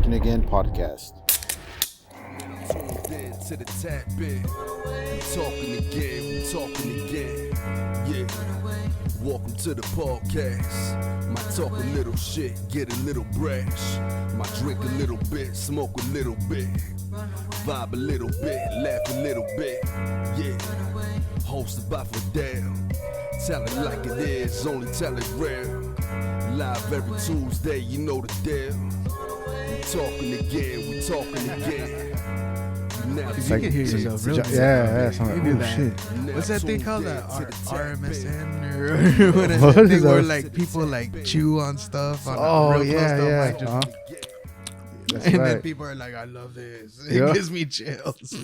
Talking Again podcast. Tuned in to the tap in. We talking again. Yeah. Welcome to the podcast. Might talk a little shit, get a little brash. Might drink a little bit, smoke a little bit. Vibe a little bit, laugh a little bit. Yeah. Hosted by Fidel. Tell it like it is, only tell it real. Live every Tuesday, you know the deal. We talking again. Now You can hear yourself real good. Yeah, it's You like, do oh that. shit. What's that thing called? RMSN or what is What that is thing that? where like people like chew on stuff? On Oh, real yeah, stuff, yeah. like, just, That's and then right. people are like, I love this. Yeah. It gives me chills.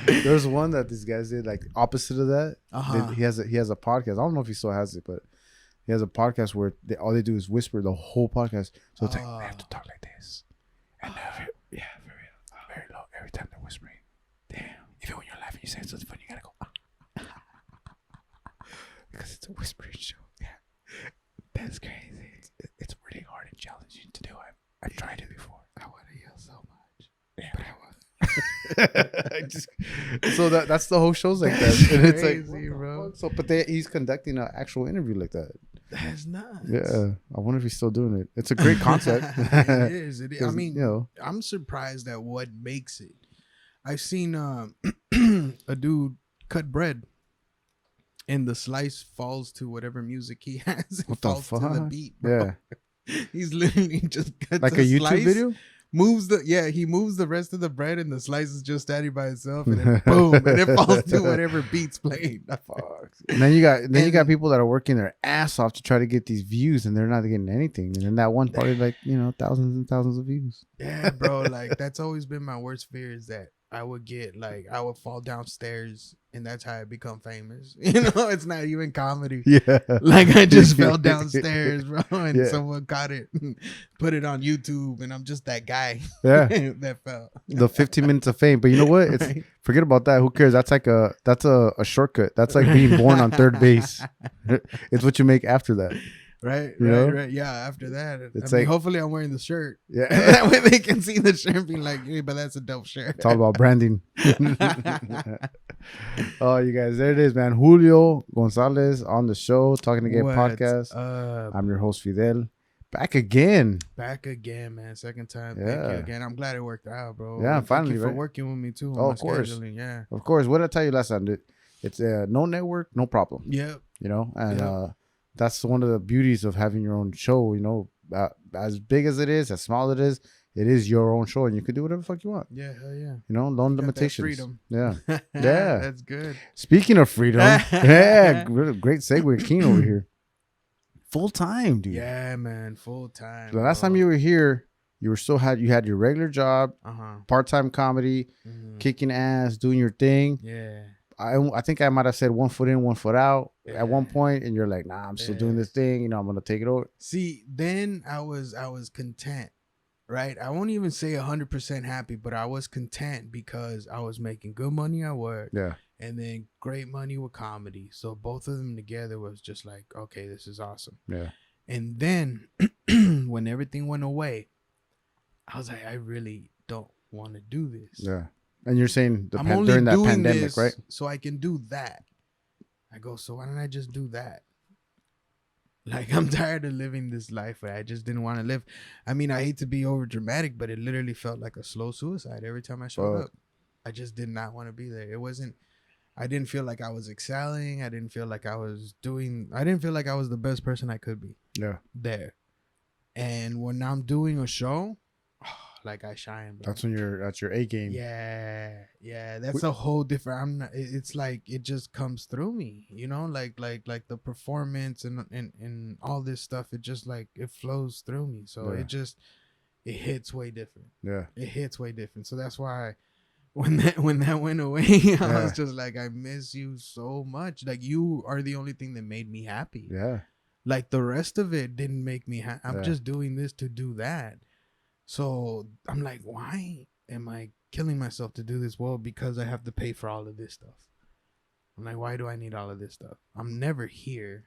There's one that these guys did like opposite of that. Uh-huh. He has a podcast. I don't know if he still has it, but he has a podcast where all they do is whisper the whole podcast. So it's like we have to talk like this, and yeah, very low every time they're whispering. Damn, even when you're laughing, you say something funny, you gotta go because it's a whispering show. Yeah, that's crazy. It's really hard and challenging to do. I've tried it before. I want to yell so much. Yeah. But I want So that's the whole show's like that, and it's like, crazy, bro. So, but he's conducting an actual interview like that. That's nuts. Yeah, I wonder if he's still doing it. It's a great concept. It is. It is. I 'Cause, mean, you know, I'm surprised at what makes it. I've seen a dude cut bread, and the slice falls to whatever music he has. It What the falls to the fuck? beat, bro. yeah, He's literally just cuts like a YouTube slice, video. he moves the rest of the bread, and the slice is just standing by itself, and then boom, and it falls to whatever beat's playing. Fuck. And then you got people that are working their ass off to try to get these views, and they're not getting anything. And then that one party, like, thousands and thousands of views. Yeah, bro. Like, that's always been my worst fear, is that I would fall downstairs, and that's how I become famous. It's not even comedy. Yeah, Like, I just fell downstairs, bro, and Yeah. someone caught it and put it on YouTube, and I'm just that guy Yeah. that fell. The 15 minutes of fame. But you know what? It's Right. forget about that. Who cares? That's a shortcut. That's like being born on third base. It's what you make after that. Right, You know? right. Yeah, after that, It's I mean, like- hopefully I'm wearing the shirt. Yeah. That way they can see the shirt and be like, hey, but that's a dope shirt. It's all about branding. Oh, you guys, there it is, man. Julio Gonzalez on the show, Talking Again What's podcast. up? I'm your host, Fidel. Back again. Back again, man. Second time. Yeah. Thank you again. I'm glad it worked out, bro. Yeah, Thank finally, you for right? working with me too. On Oh, my of course. scheduling. Yeah. Of course, what did I tell you last time? It's no network, no problem. Yep. And Yeah. that's one of the beauties of having your own show. As big as it is it is your own show, and you can do whatever the fuck you want. Yeah. Hell yeah. No Got that limitations. freedom. Yeah. Yeah. That's good. Speaking of freedom, yeah, great segue, Keen over here. Full time, dude. Yeah, man. Full time. The last time you were here, you had your regular job, Uh-huh. part-time comedy, Mhm. kicking ass, doing your thing. Yeah. I think I might have said 1 foot in, 1 foot out at one Yeah. point, and you're like, nah, I'm still doing Yeah. this thing. I'm gonna take it over. See, then I was content, right? I won't even say 100% happy, but I was content because I was making good money at work. Yeah, And then great money with comedy. So both of them together was just like, okay, this is awesome. yeah, And then when everything went away, I was like, I really don't want to do this. yeah. And you're saying I'm only during that doing pandemic, this right? so I can do that. I go, so why don't I just do that? Like, I'm tired of living this life where I just didn't want to live. I mean, I hate to be over dramatic, but it literally felt like a slow suicide every time I showed Fuck. up. I just did not want to be there. I didn't feel like I was excelling. I didn't feel like I was the best person I could be Yeah, there. And when I'm doing a show, like I shine, bro. that's when that's your A game. Yeah, that's a whole different. It's like it just comes through me, like the performance and all this stuff. It just like it flows through me, so Yeah. it hits way different. Yeah, It hits way different. So that's why when that went away, I was just like, I miss you so much. Like, you are the only thing that made me happy. yeah, Like, the rest of it didn't make me happy. I'm Yeah. just doing this to do that. So I'm like, why am I killing myself to do this? Well, because I have to pay for all of this stuff. I'm like, why do I need all of this stuff? I'm never here.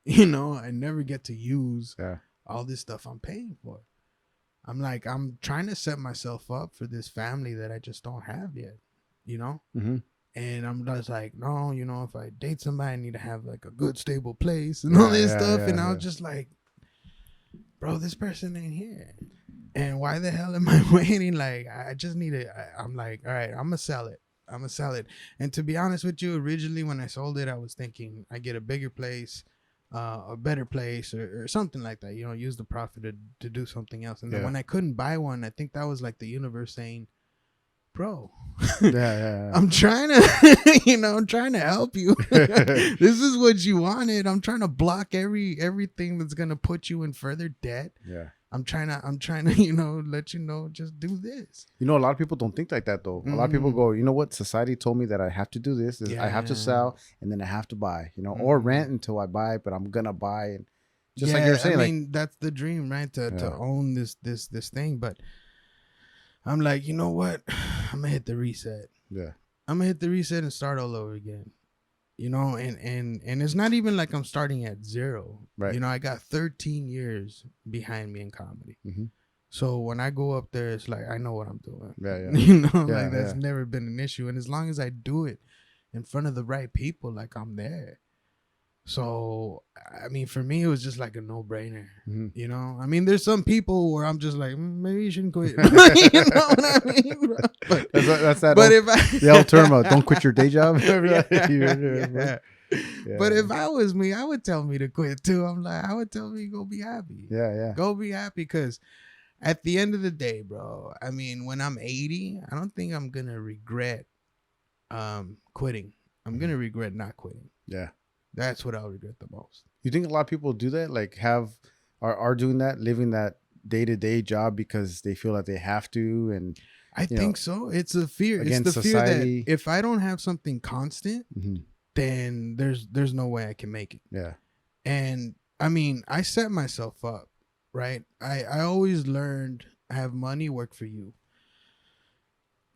I never get to use yeah. all this stuff I'm paying for. I'm like, I'm trying to set myself up for this family that I just don't have yet, you know? Mm-hmm. And I'm just like, no, you know, if I date somebody, I need to have like a good, stable place and all this stuff. And I was just like, bro, this person ain't here. And why the hell am I waiting? Like, I just need to, I'm like, all right, I'm going to sell it. I'm going to sell it. And to be honest with you, originally when I sold it, I was thinking I get a bigger place, a better place or something like that, you know, use the profit to do something else. And then when I couldn't buy one, I think that was like the universe saying, bro, I'm trying to, you know, I'm trying to help you. This is what you wanted. I'm trying to block everything that's going to put you in further debt. Yeah. I'm trying to, you know, let you know, just do this. You know, a lot of people don't think like that, though. A lot of people go, you know what? Society told me that I have to do this. I have to sell, and then I have to buy, you know, or rent until I buy, but I'm going to buy. And just like you're saying, I mean, that's the dream, right? To own this thing. But I'm like, you know what? I'm going to hit the reset. Yeah. I'm going to hit the reset and start all over again. You know, and it's not even like I'm starting at zero. Right. You know, I got 13 years behind me in comedy. Mm-hmm. So when I go up there, it's like I know what I'm doing. Yeah. You know, like that's never been an issue. And as long as I do it in front of the right people, like I'm there. So, I mean, for me, it was just like a no-brainer. Mm-hmm. You know? I mean, there's some people where I'm just like, maybe you shouldn't quit. You know what I mean? But, that's that the old term of don't quit your day job. Yeah. But if I was me, I would tell me to quit too. I'm like, I would tell me go be happy. Yeah. Go be happy, because at the end of the day, bro, I mean, when I'm 80, I don't think I'm going to regret quitting. I'm going to regret not quitting. Yeah. That's what I'll regret the most. You think a lot of people do that? Like are doing that, living that day-to-day job because they feel like they have to? And I think so. It's a fear. It's the society. Fear that if I don't have something constant, then there's no way I can make it. Yeah. And I mean, I set myself up, right? I always learned have money work for you.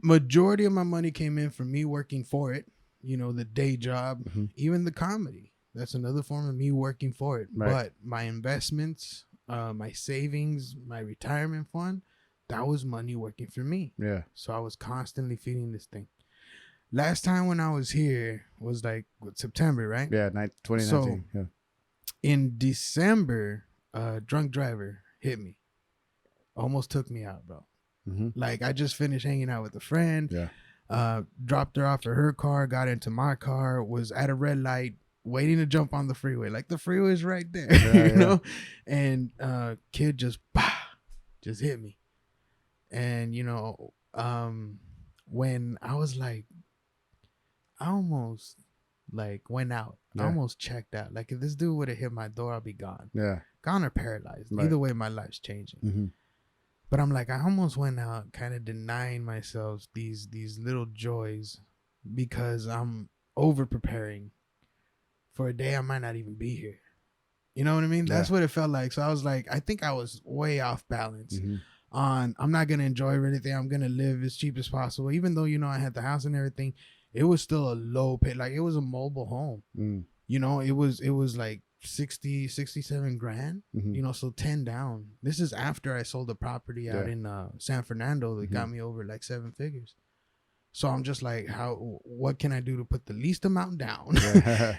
Majority of my money came in from me working for it. You know, the day job, even the comedy. That's another form of me working for it. Right. But my investments, my savings, my retirement fund, that was money working for me. Yeah. So I was constantly feeding this thing. Last time when I was here was like September, right? Yeah, 2019. So in December, a drunk driver hit me. Almost took me out, bro. Mm-hmm. Like I just finished hanging out with a friend. Yeah. Dropped her off at her car, got into my car, was at a red light, waiting to jump on the freeway. Like the freeway is right there, you know? And kid just hit me. And, you know, when I was like, I almost like went out. I almost checked out. Like if this dude would have hit my door, I'll be gone. Yeah. Gone or paralyzed. Right. Either way, my life's changing. Mm-hmm. But I'm like, I almost went out kind of denying myself these little joys because I'm over preparing for a day I might not even be here. You know what I mean? That's what it felt like. So I was like, I think I was way off balance on I'm not going to enjoy everything. I'm going to live as cheap as possible. Even though, you know, I had the house and everything, it was still a low pay. Like it was a mobile home. Mm. You know, it was like 67 grand, you know, so 10 down. This is after I sold the property out in San Fernando that got me over like 7 figures. So I'm just like, what can I do to put the least amount down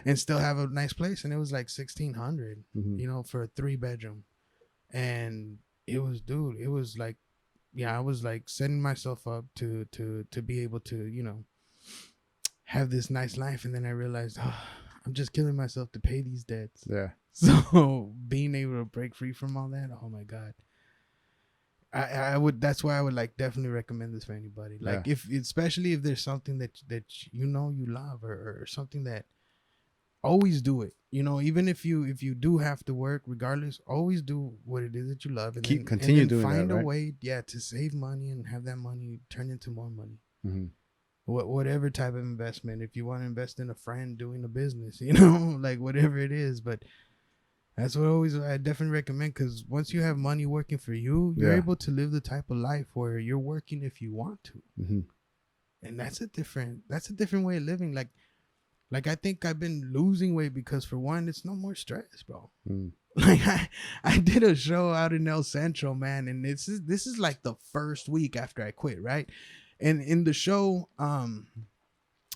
and still have a nice place? And it was like 1,600, you know, for a 3-bedroom. And it was like, I was like setting myself up to be able to, you know, have this nice life. And then I realized, I'm just killing myself to pay these debts. Yeah. So being able to break free from all that, oh my God. I would, that's why I would like definitely recommend this for anybody. Like especially if there's something that you know you love or something that, always do it. You know, even if you do have to work, regardless, always do what it is that you love and continue doing that, right? Find a way, to save money and have that money turn into more money. Mm-hmm. Whatever type of investment, if you want to invest in a friend doing a business, you know, like whatever it is. But that's what I definitely recommend, because once you have money working for you, you're able to live the type of life where you're working if you want to. Mm-hmm. And that's a different way of living. Like I think I've been losing weight because, for one, it's no more stress, bro. Mm. Like I did a show out in El Centro, man, and this is like the first week after I quit, right? And in the show,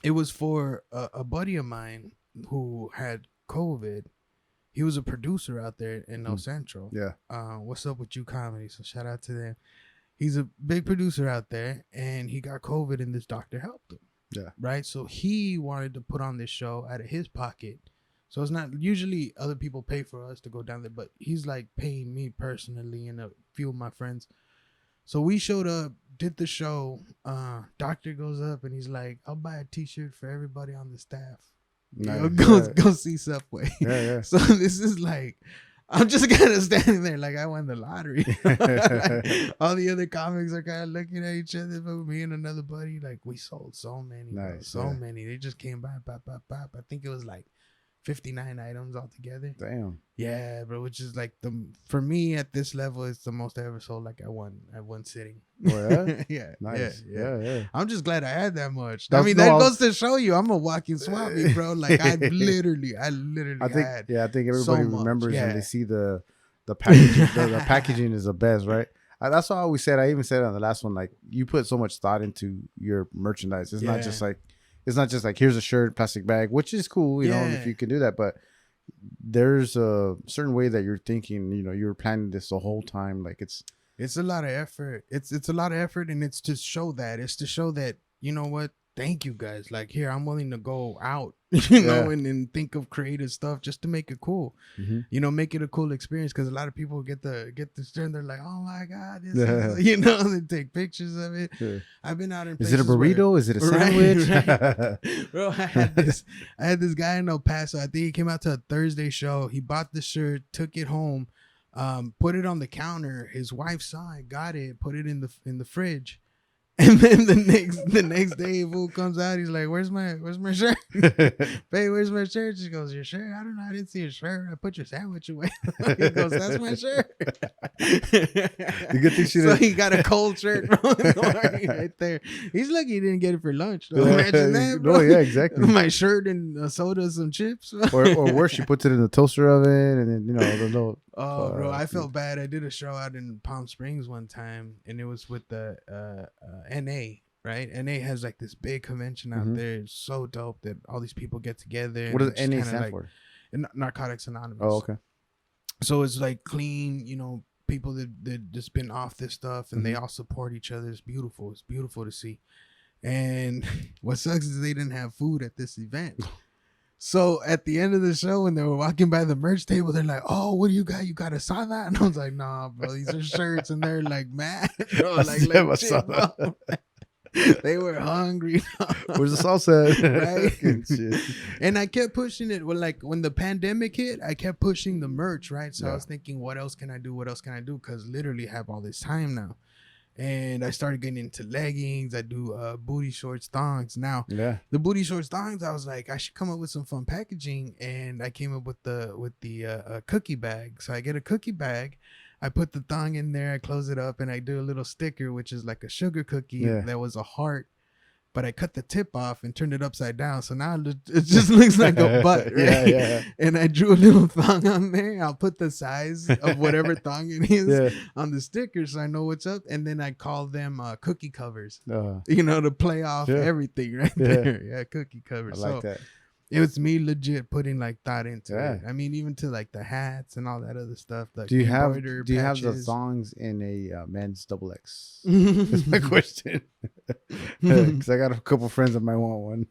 it was for a buddy of mine who had COVID. He was a producer out there in El Centro. Yeah. What's Up With You Comedy? So shout out to them. He's a big producer out there, and he got COVID, and this doctor helped him. Yeah. Right. So he wanted to put on this show out of his pocket. So it's not usually other people pay for us to go down there, but he's like paying me personally and a few of my friends. So we showed up, did the show. Doctor goes up and he's like, "I'll buy a T-shirt for everybody on the staff. Nice. Go see Subway." Yeah. So this is like, I'm just kind of standing there like I won the lottery. Like, all the other comics are kind of looking at each other, but me and another buddy, like we sold so many, nice, so many. They just came by, pop. I think it was like 59 items altogether. Damn. Yeah, bro, which is like for me at this level, it's the most I ever sold. Like I won at one sitting. Oh, yeah? Yeah. Nice. Yeah. I'm just glad I had that much. That's, I mean, that goes to show you I'm a walking swap meet, bro. Like I literally I think had I think everybody so much. remembers Yeah. and they see the packaging. the packaging is the best, right? That's what I always said. I even said it on the last one. Like you put so much thought into your merchandise. It's not just like here's a shirt, plastic bag, which is cool, you know, if you can do that. But there's a certain way that you're thinking. You know, you're planning this the whole time. Like it's a lot of effort. It's a lot of effort, and it's to show that. It's to show that, you know what? Thank you guys. Like here, I'm willing to go out, you know, and think of creative stuff just to make it cool. Mm-hmm. You know, make it a cool experience, because a lot of people get this turn. They're like, "Oh my god, this is," you know, they take pictures of it. Yeah. I've been out in places. Is it a burrito? Is it a sandwich? Right. Bro, I had this guy in El Paso. I think he came out to a Thursday show. He bought the shirt, took it home, put it on the counter. His wife saw it, got it, put it in the fridge. And then the next day, fool comes out. He's like, "Where's my shirt? Babe, where's my shirt?" She goes, "Your shirt? I don't know. I didn't see your shirt. I put your sandwich away." He goes, "That's my shirt." The good thing so he got a cold shirt from the morning right there. He's lucky he didn't get it for lunch. Though. Imagine that, bro. No, yeah, exactly. My shirt and a soda, some chips. or worse, she puts it in the toaster oven, and then, you know, the little. Oh, bro, I felt bad. I did a show out in Palm Springs one time, and it was with the NA, right? NA has like this big convention out there. It's so dope that all these people get together. What does NA stand for? Narcotics Anonymous. Oh, okay. So it's like clean, you know, people that just been off this stuff, and they all support each other. It's beautiful. It's beautiful to see. And what sucks is they didn't have food at this event. So at the end of the show, when they were walking by the merch table, they're like, "Oh, what do you got? You got a asada?" And I was like, "Nah, bro, these are shirts." And they're like, "Man, bro, like shit, bro." They were hungry. Where's the salsa? Right? And I kept pushing it. Well, like when the pandemic hit, I kept pushing the merch, right? So I was thinking, what else can I do? What else can I do? Because literally have all this time now. And I started getting into leggings. I do booty shorts, thongs. Now, the booty shorts, thongs, I was like, I should come up with some fun packaging. And I came up with the cookie bag. So I get a cookie bag. I put the thong in there. I close it up, and I do a little sticker, which is like a sugar cookie that was a heart. But I cut the tip off and turned it upside down. So now it just looks like a butt, right? Yeah. And I drew a little thong on there. I'll put the size of whatever thong it is on the sticker, so I know what's up. And then I call them cookie covers, you know, to play off everything right there. Yeah, cookie covers. I like that. It was me legit putting like thought into it. I mean, even to like the hats and all that other stuff. Like do you have the thongs in a men's XX? That's my question. Because I got a couple friends that might want one.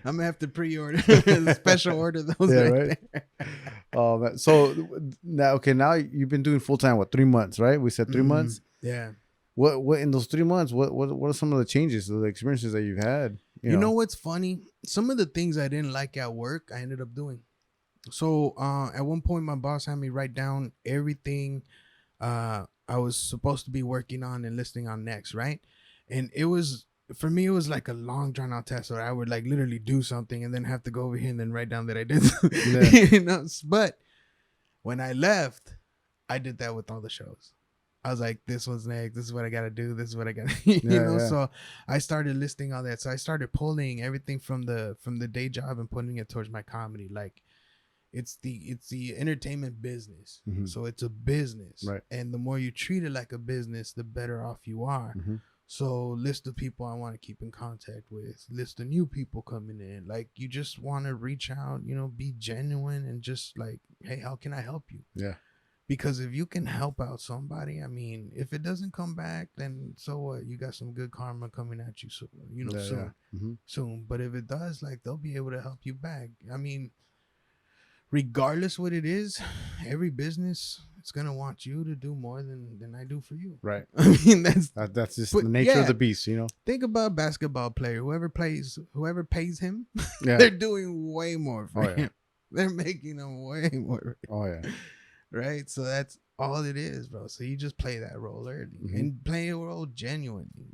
I'm gonna have to pre-order, special order those. Right there. Oh man. So now you've been doing full time 3 months, right? We said 3 months. Yeah. What in those 3 months? What are some of the changes, the experiences that you've had? You know what's funny? Some of the things I didn't like at work, I ended up doing. So at one point, my boss had me write down everything I was supposed to be working on and listing on next, right? And it was, for me, it was like a long drawn out task where I would like literally do something and then have to go over here and then write down that I did. You know? But when I left, I did that with all the shows. I was like, this one's next. This is what I got to do. This is what I got to, you know? Yeah. So I started listing all that. So I started pulling everything from the day job and putting it towards my comedy. Like, it's the entertainment business. Mhm. So it's a business, Right. and the more you treat it like a business, the better off you are. Mhm. So list the people I want to keep in contact with, list the new people coming in. Like, you just want to reach out, be genuine and just like, hey, how can I help you? Yeah. Because if you can help out somebody, I mean, if it doesn't come back, then so what? You got some good karma coming at you, soon. Soon. Mhm. Soon. But if it does, like, they'll be able to help you back. I mean, regardless what it is, every business is gonna want you to do more than I do for you. Right. I mean, that's just but the nature yeah. of the beast, Think about a basketball player. Whoever pays him, Yeah. they're doing way more for Oh, yeah. him. They're making him way more. Oh yeah. Right? So that's all it is, bro. So you just play that role early and play a role genuinely,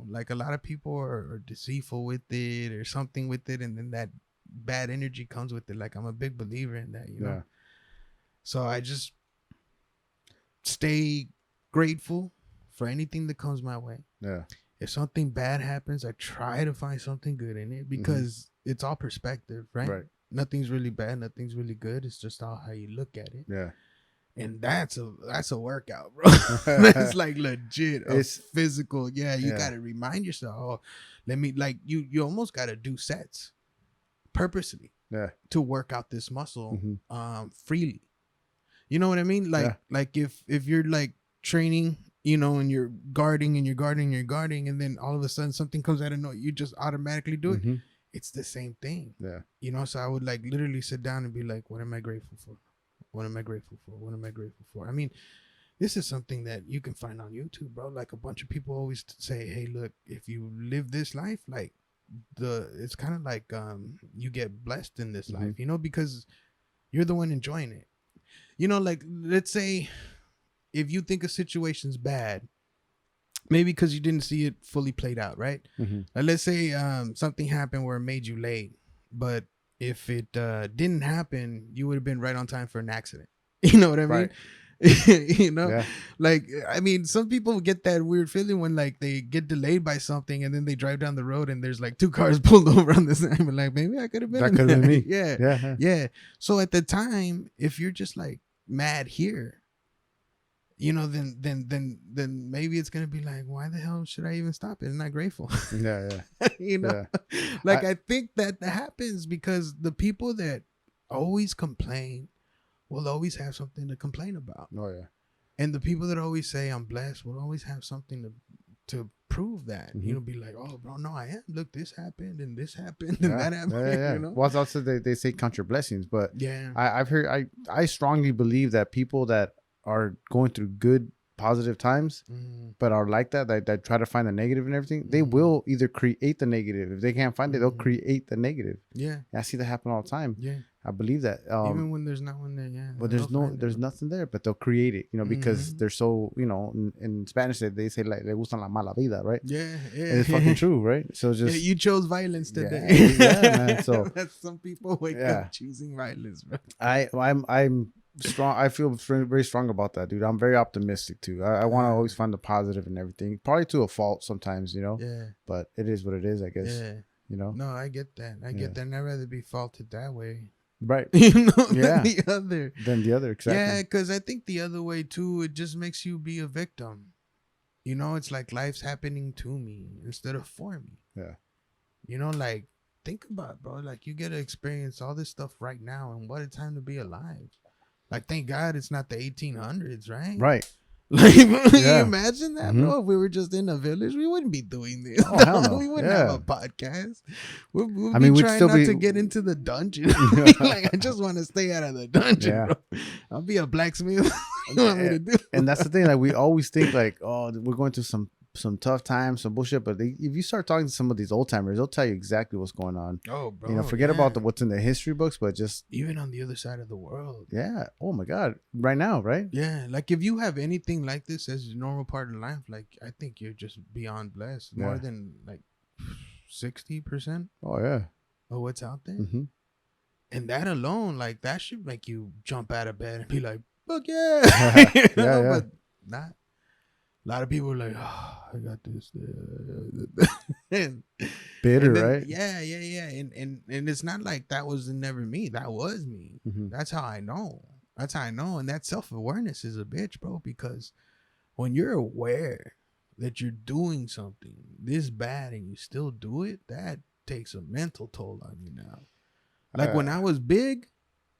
Like, a lot of people are deceitful with it or something with it, and then that bad energy comes with it. Like, I'm a big believer in that, Yeah. So I just stay grateful for anything that comes my way. Yeah. If something bad happens, I try to find something good in it, because it's all perspective, right? Right. Nothing's really bad, nothing's really good. It's just all how you look at it. Yeah. And that's a workout, bro. That's like legit. It's physical. Yeah, you gotta remind yourself. Oh, let me, like, you almost gotta do sets purposely. Yeah. To work out this muscle freely. You know what I mean? Like if you're like training, and you're guarding and you're guarding and you're guarding, and then all of a sudden something comes out of nowhere, you just automatically do it. It's the same thing. Yeah. So I would like literally sit down and be like, what am I grateful for? What am I grateful for? What am I grateful for? I mean, this is something that you can find on YouTube, bro. Like, a bunch of people always say, hey, look, if you live this life, like, it's kind of like you get blessed in this life, because you're the one enjoying it. Like, let's say if you think a situation's bad, maybe because you didn't see it fully played out, right? Let's say something happened where it made you late, but if it didn't happen, you would have been right on time for an accident. You know what I mean? Yeah. Like, I mean, some people get that weird feeling when, like, they get delayed by something and then they drive down the road and there's like 2 cars pulled over on the side, and like, maybe I could have been. That could have been me. Yeah. So at the time, if you're just like mad here, then maybe it's gonna be like, why the hell should I even stop it? I'm not grateful. Yeah. Like, I think that happens because the people that always complain will always have something to complain about. Oh yeah. And the people that always say I'm blessed will always have something to prove that. Be like, oh, bro, no, I am. Look, this happened and this happened and that happened. Yeah. Well, it's also they say count your blessings, but yeah, I've heard I strongly believe that people that are going through good positive times but are like that try to find the negative and everything, they will either create the negative. If they can't find it, they'll create the negative. Yeah, I see that happen all the time. Yeah, I believe that. Even when there's not one there. Yeah, but there's nothing there, but they'll create it, because they're so, in Spanish they say like le gustan la mala vida, right? Yeah. And it's fucking true, right? So just you chose violence today. Yeah, man. So that's, some people wake up choosing violence, bro. I'm strong. I feel very strong about that, dude. I'm very optimistic too. I want to always find the positive in everything, probably to a fault sometimes, Yeah, but it is what it is, I guess. Yeah, no, I get that. I get that, and I'd rather be faulted that way, right? Than the other. Exactly. Yeah, because I think the other way too, it just makes you be a victim. It's like life's happening to me instead of for me. Yeah. Like, think about it, bro. Like, you get to experience all this stuff right now, and what a time to be alive. Like, thank God it's not the 1800s, right? Right. Like, can you imagine that, bro? If we were just in a village, we wouldn't be doing this. Oh, hell no. We wouldn't have a podcast. We'd we'd trying still not to get into the dungeon. Like, I just want to stay out of the dungeon, bro. I'll be a blacksmith. What you want me to do? And that's the thing. Like, we always think like, oh, we're going through some tough times, some bullshit. But if you start talking to some of these old timers, they'll tell you exactly what's going on. Oh, bro. Forget about what's in the history books, but just even on the other side of the world. Yeah. Oh my God. Right now, right? Yeah. Like, if you have anything like this as a normal part of life, like, I think you're just beyond blessed. More than like 60%. Oh yeah. Of what's out there. Mm-hmm. And that alone, like, that should make you jump out of bed and be like, fuck yeah. Yeah. But not. lot of people are like, oh, I got this. Bitter, then, right? Yeah. And it's not like that was never me. That was me. Mm-hmm. That's how I know. And that self-awareness is a bitch, bro, because when you're aware that you're doing something this bad and you still do it, that takes a mental toll on you now. Like when I was big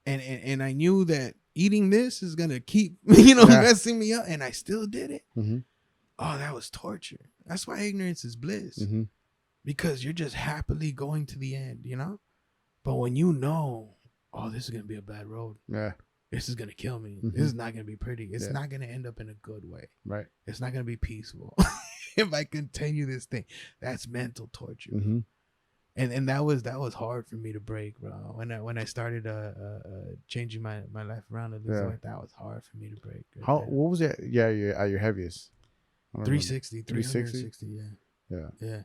and I knew that eating this is going to keep, messing me up, and I still did it. Mm-hmm. Oh, that was torture. That's why ignorance is bliss. Mm-hmm. Because you're just happily going to the end, But when you know, oh, this is going to be a bad road. Yeah. This is going to kill me. Mm-hmm. This is not going to be pretty. It's not going to end up in a good way. Right. It's not going to be peaceful. If I continue this thing, that's mental torture. Mm-hmm. And that was hard for me to break, bro. When I started changing my life around, that was hard for me to break. What was it? Yeah, you're at your heaviest. 360, 360. Yeah.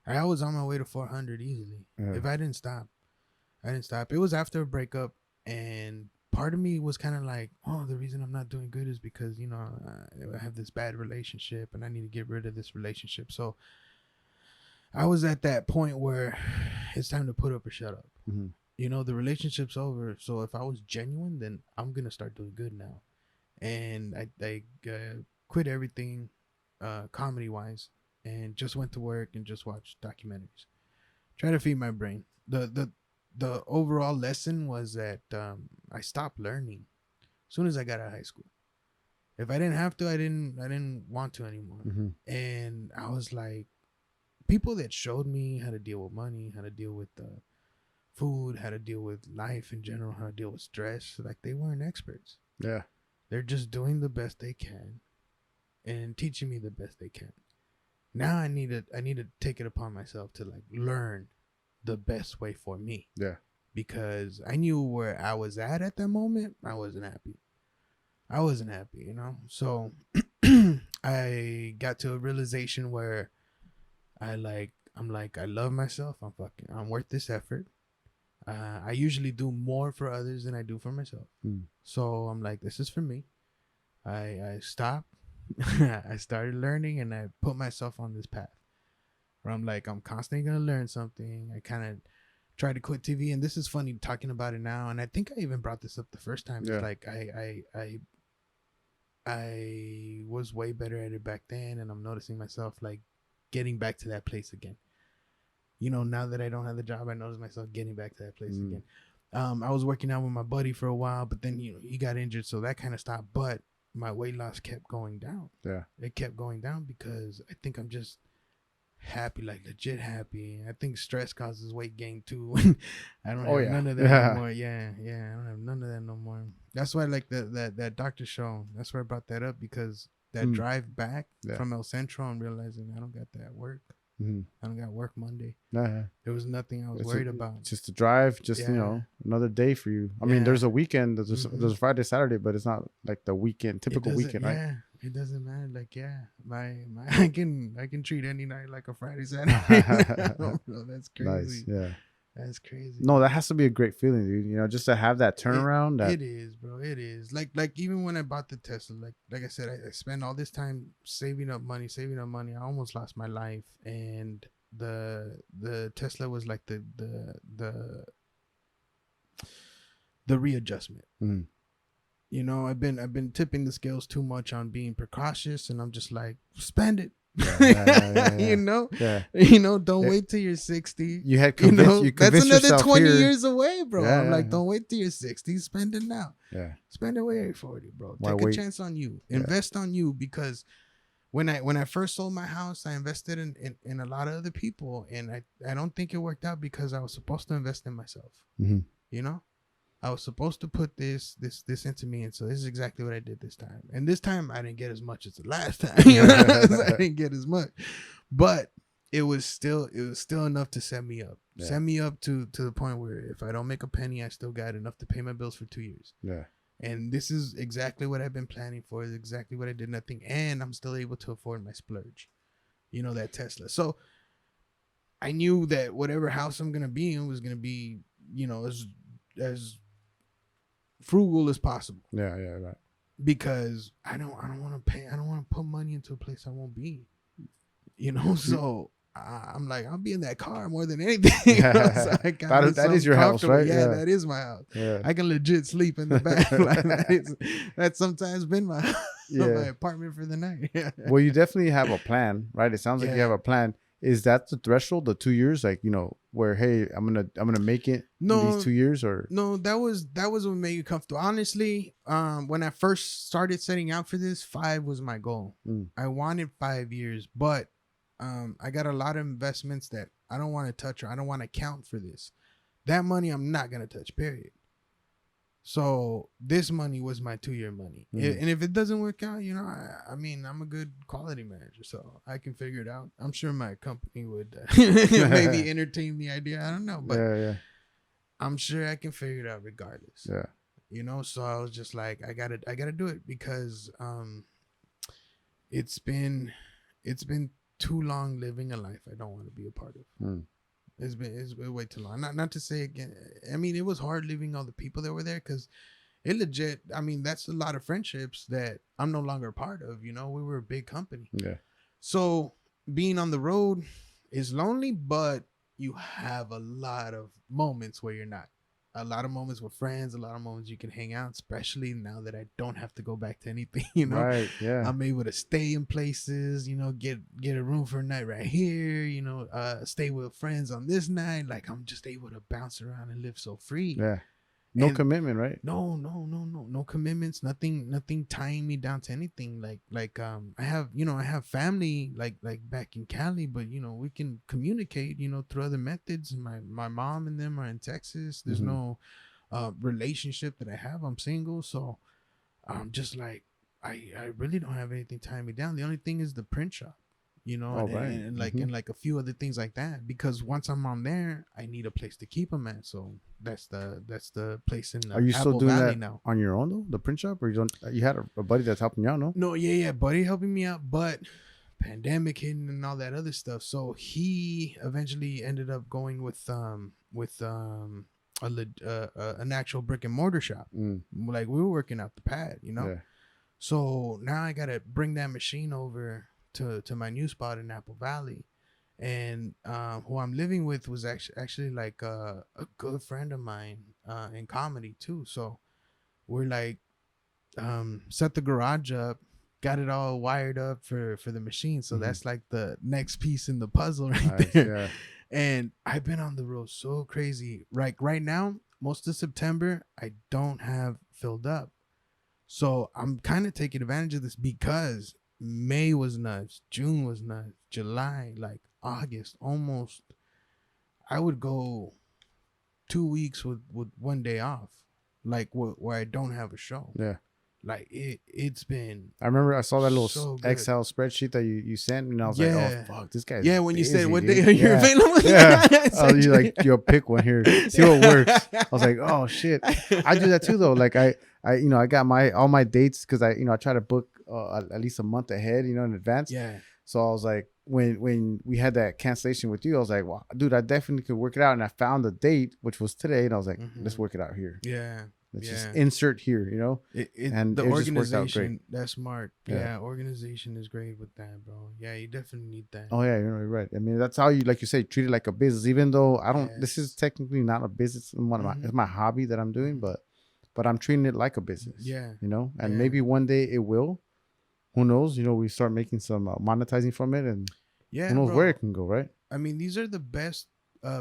I was on my way to 400 easily. Yeah. If I didn't stop. It was after a breakup, and part of me was kind of like, oh, the reason I'm not doing good is because, I have this bad relationship and I need to get rid of this relationship. So I was at that point where it's time to put up or shut up. Mm-hmm. The relationship's over. So if I was genuine, then I'm going to start doing good now. And I quit everything comedy-wise and just went to work and just watched documentaries. Try to feed my brain. The overall lesson was that I stopped learning as soon as I got out of high school. If I didn't have to, I didn't want to anymore. Mm-hmm. And I was like, people that showed me how to deal with money, how to deal with food, how to deal with life in general, how to deal with stress, like they weren't experts. Yeah. They're just doing the best they can and teaching me the best they can. Now I need to take it upon myself to like learn the best way for me. Yeah. Because I knew where I was at that moment. I wasn't happy. So I got to a realization where I'm like, I love myself. I'm worth this effort. I usually do more for others than I do for myself. So I'm like, this is for me. I stopped. I started learning, and I put myself on this path where I'm like, I'm constantly going to learn something. I kind of tried to quit TV, and this is funny talking about it now. And I think I even brought this up the first time. Yeah. It's like I was way better at it back then, and I'm noticing myself like getting back to that place again. Now that I don't have the job, I notice myself getting back to that place again. I was working out with my buddy for a while, but then he got injured, so that kind of stopped. But my weight loss kept going down. Yeah. It kept going down because I think I'm just happy, like legit happy. I think stress causes weight gain too. I don't have none of that no more. Yeah, I don't have none of that no more. That's why I like that Doctor Show. That's why I brought that up, because that drive back from El Centro and realizing I don't got that work. Mm-hmm. I don't got work Monday. Nah. There was nothing I was worried about. Just to drive, another day for you. I mean, there's a weekend, there's a Friday, Saturday, but it's not like the weekend, typical weekend, right? Yeah, it doesn't matter. Like, my I can treat any night like a Friday, Saturday. No, that's crazy. Nice, yeah. That's crazy. No, that has to be a great feeling, dude. Just to have that turnaround. It is, bro. It is. Like even when I bought the Tesla, like I said, I spent all this time saving up money. I almost lost my life, and the Tesla was like the readjustment. I've been tipping the scales too much on being precautious, and I'm just like, spend it. Yeah. Don't wait till you're 60. You had convinced, that's another 20 here. years away, bro. Yeah, I'm like, don't wait till you're 60. Spend it now. Yeah. Spend it way 40, bro. Why Take wait? a chance on you. Invest on you, because when I first sold my house, I invested in a lot of other people, and I don't think it worked out because I was supposed to invest in myself. Mm-hmm. I was supposed to put this into me, and so this is exactly what I did this time. And this time I didn't get as much as the last time. I didn't get as much, but it was still enough to set me up. Yeah. Set me up to the point where if I don't make a penny, I still got enough to pay my bills for 2 years. Yeah. And this is exactly what I've been planning for. Is exactly what I did nothing, and I'm still able to afford my splurge. That Tesla. So I knew that whatever house I'm gonna be in was gonna be, as frugal as possible. Yeah, right. because I don't want to pay. I don't want to put money into a place I won't be. You know, so I'm like, I'll be in that car more than anything. So that is your house, right? Yeah, that is my house. Yeah. I can legit sleep in the back. Like that's sometimes been my my apartment for the night. Well, you definitely have a plan, right? It sounds like you have a plan. Is that the threshold, the 2 years, like, you know, where, hey, I'm gonna make it in these 2 years? Or no, that was what made you comfortable. Honestly, when I first started setting out for this, 5 was my goal. I wanted 5 years, but I got a lot of investments that I don't want to touch, or I don't want to count for this. That money I'm not gonna touch, period. So this money was my 2-year money. And if it doesn't work out, you know, I mean, I'm a good quality manager, so I can figure it out. I'm sure my company would maybe entertain the idea. I don't know, but I'm sure I can figure it out regardless. Yeah. You know, so I was just like, I gotta do it, because it's been too long living a life I don't want to be a part of. It's been way too long. Not to say again. I mean, it was hard leaving all the people that were there, because it legit. I mean, that's a lot of friendships that I'm no longer a part of. You know, we were a big company. Yeah. So being on the road is lonely, but you have a lot of moments where you're not. A lot of moments with friends, a lot of moments you can hang out, especially now that I don't have to go back to anything, you know. Right, yeah. I'm able to stay in places, you know, get a room for a night right here, you know, stay with friends on this night. Like, I'm just able to bounce around and live so free. Yeah. No commitment, right? No commitments, nothing tying me down to anything. Like I have family like back in Cali, but you know, we can communicate, you know, through other methods. My mom and them are in Texas. There's no relationship that I have. I'm single, so I'm just like, I really don't have anything tying me down. The only thing is the print shop, you know, and like a few other things like that, because once I'm on there, I need a place to keep them at. So that's the place in Are you Apple still doing Valley that now on your own though, the print shop? Or you had a buddy that's helping you out? No, buddy helping me out, but pandemic hitting and all that other stuff, so he eventually ended up going with an actual brick and mortar shop. Like, we were working out the pad, you know. So now I gotta bring that machine over to my new spot in Apple Valley, and who I'm living with was actually like a good friend of mine in comedy too. So we're like set the garage up, got it all wired up for the machine. So that's like the next piece in the puzzle right there. Yeah. And I've been on the road so crazy. Right now, most of September I don't have filled up, so I'm kind of taking advantage of this, because May was nuts, June was nuts, July, like August, almost. I would go 2 weeks with 1 day off, like where I don't have a show. Yeah, like it's been. I remember I saw that little Excel spreadsheet that you sent, and I was like, oh fuck, this guy's when busy, you said what day are you available? You like, you'll pick one here, see what works. I was like, oh shit, I do that too though. Like I got all my dates, because I try to book at least a month ahead, you know, in advance. Yeah. So I was like, when we had that cancellation with you, I was like, well, dude, I definitely could work it out. And I found the date, which was today, and I was like, let's work it out here. Yeah. Let's just insert here, you know. And the organization, that's smart. Yeah, organization is great with that, bro. Yeah, you definitely need that. Oh yeah, you're right. I mean, that's how you, like you say, treat it like a business. Even though I don't, this is technically not a business. It's my hobby that I'm doing, but I'm treating it like a business. Yeah, you know. And maybe one day it will. Who knows? You know, we start making some monetizing from it, and who knows where it can go, right? I mean, these are the best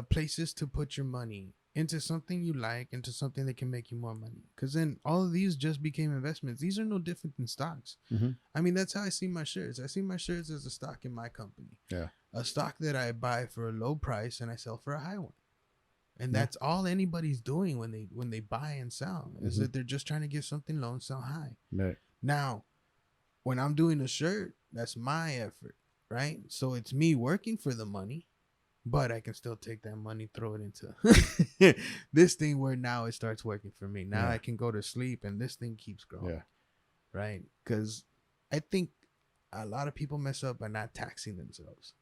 places to put your money, into something you like, into something that can make you more money. Because then all of these just became investments. These are no different than stocks. I mean, that's how I see my shares. I see my shares as a stock in my company. Yeah, a stock that I buy for a low price and I sell for a high one. And that's all anybody's doing when they buy and sell, is that they're just trying to get something low and sell high. Right. Now, when I'm doing a shirt, that's my effort, right? So it's me working for the money, but I can still take that money, throw it into this thing where now it starts working for me. Now I can go to sleep and this thing keeps growing. Yeah. Right? Because I think a lot of people mess up by not taxing themselves.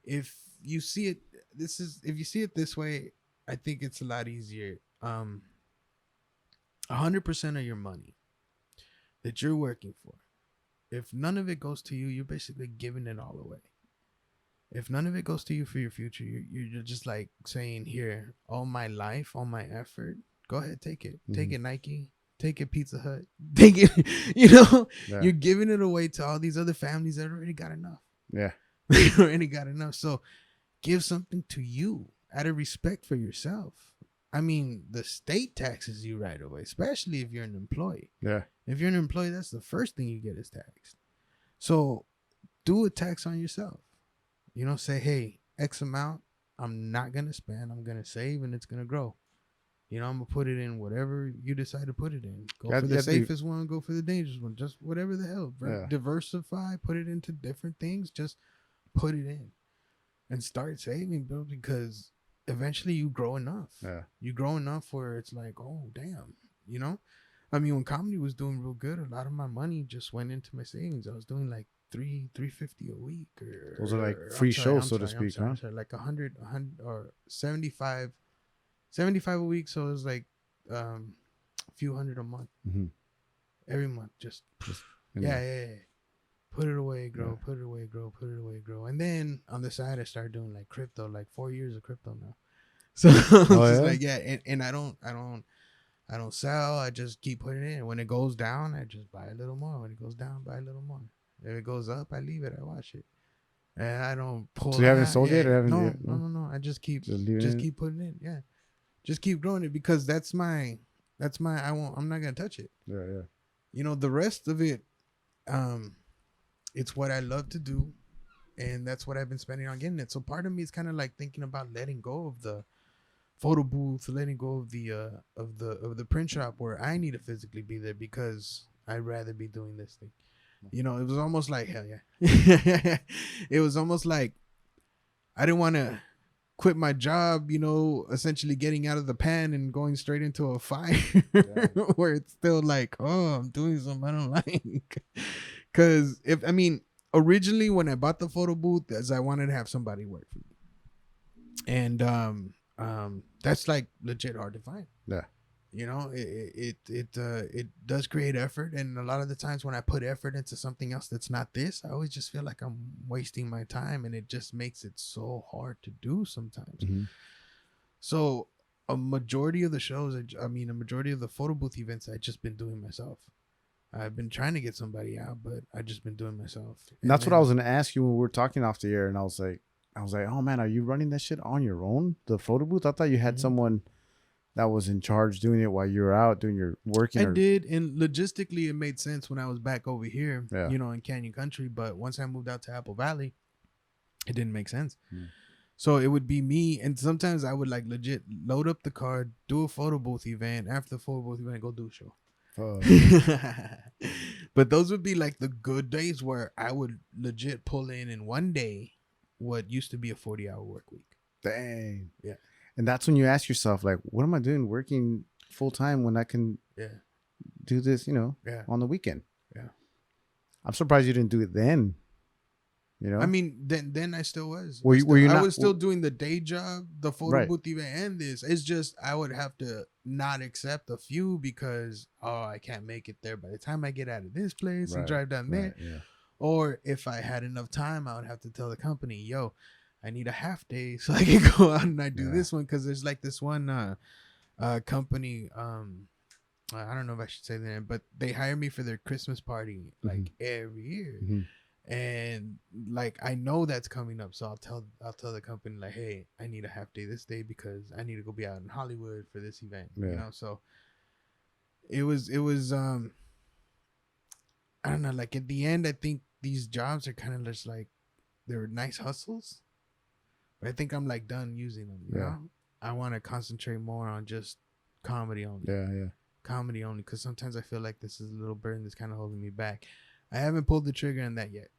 If you see it this way, I think it's a lot easier. 100% of your money, that you're working for, if none of it goes to you, you're basically giving it all away. If none of it goes to you for your future, you're just like saying, here, all my life, all my effort, go ahead, take it. Take it, Nike. Take it, Pizza Hut. Take it, Yeah. you're giving it away to all these other families that already got enough. Yeah. They already got enough. So give something to you out of respect for yourself. I mean, the state taxes you right away, especially if you're an employee. Yeah. If you're an employee, that's the first thing you get is taxed. So do a tax on yourself. Say, hey, X amount, I'm not going to spend. I'm going to save, and it's going to grow. I'm going to put it in whatever you decide to put it in. Go for the safest one, go for the dangerous one. Just whatever the hell, bro. Yeah. Diversify, put it into different things. Just put it in and start saving, bro, because eventually you grow enough. Yeah. You grow enough where it's like, oh, damn, I mean, when comedy was doing real good, a lot of my money just went into my savings. I was doing like $350 a week, or those are like free shows, so to speak, huh? Like 100 or 75 a week. So it was like a few hundred a month, every month. Just yeah. Put it away, grow. Put it away, grow. Put it away, grow. And then on the side, I started doing like crypto, like 4 years of crypto now. So and I don't sell. I just keep putting it in. When it goes down, I just buy a little more. When it goes down, buy a little more. If it goes up, I leave it. I watch it, and I don't pull. So you haven't sold it, or haven't? No. I just keep putting it. Yeah, just keep growing it, because that's my. I'm not gonna touch it. Yeah. The rest of it, it's what I love to do, and that's what I've been spending on getting it. So part of me is kind of like thinking about letting go of the photo booth, letting go of the print shop where I need to physically be there, because I'd rather be doing this thing. It was almost like, hell yeah. It was almost like I didn't want to quit my job, essentially getting out of the pan and going straight into a fire where it's still like, oh, I'm doing something I don't like. Because originally when I bought the photo booth, as I wanted to have somebody work for me. And that's like legit hard to find. Yeah. It does create effort, and a lot of the times when I put effort into something else that's not this, I always just feel like I'm wasting my time, and it just makes it so hard to do sometimes. So a majority of the shows, a majority of the photo booth events, I've just been doing myself. I've been trying to get somebody out, but I've just been doing myself. And that's what I was gonna ask you when we were talking off the air, and I was like, oh man, are you running that shit on your own, the photo booth? I thought you had someone that was in charge doing it while you were out doing your working. I did, and logistically it made sense when I was back over here, in Canyon Country. But once I moved out to Apple Valley, it didn't make sense. So it would be me, and sometimes I would like legit load up the car, do a photo booth event. After the photo booth event, go do a show. But those would be like the good days where I would legit pull in one day what used to be a 40-hour work week. Dang. Yeah. And that's when you ask yourself, like, what am I doing working full time when I can do this, on the weekend? Yeah. I'm surprised you didn't do it then. I mean, then I still was. Were you I not, was still doing the day job, the photo booth event, and this. It's just I would have to not accept a few because I can't make it there by the time I get out of this place and drive down there. Yeah. Or if I had enough time, I would have to tell the company, yo, I need a half day so I can go out and I do this one, because there's like this one company. I don't know if I should say the name, but they hire me for their Christmas party like every year. And like I know that's coming up, so I'll tell the company like, hey, I need a half day this day because I need to go be out in Hollywood for this event. So it was I don't know, like at the end I think these jobs are kind of just like, they're nice hustles, but I think I'm like done using them. You know, I want to concentrate more on just comedy only. Comedy only, because sometimes I feel like this is a little burden that's kind of holding me back. I haven't pulled the trigger on that yet.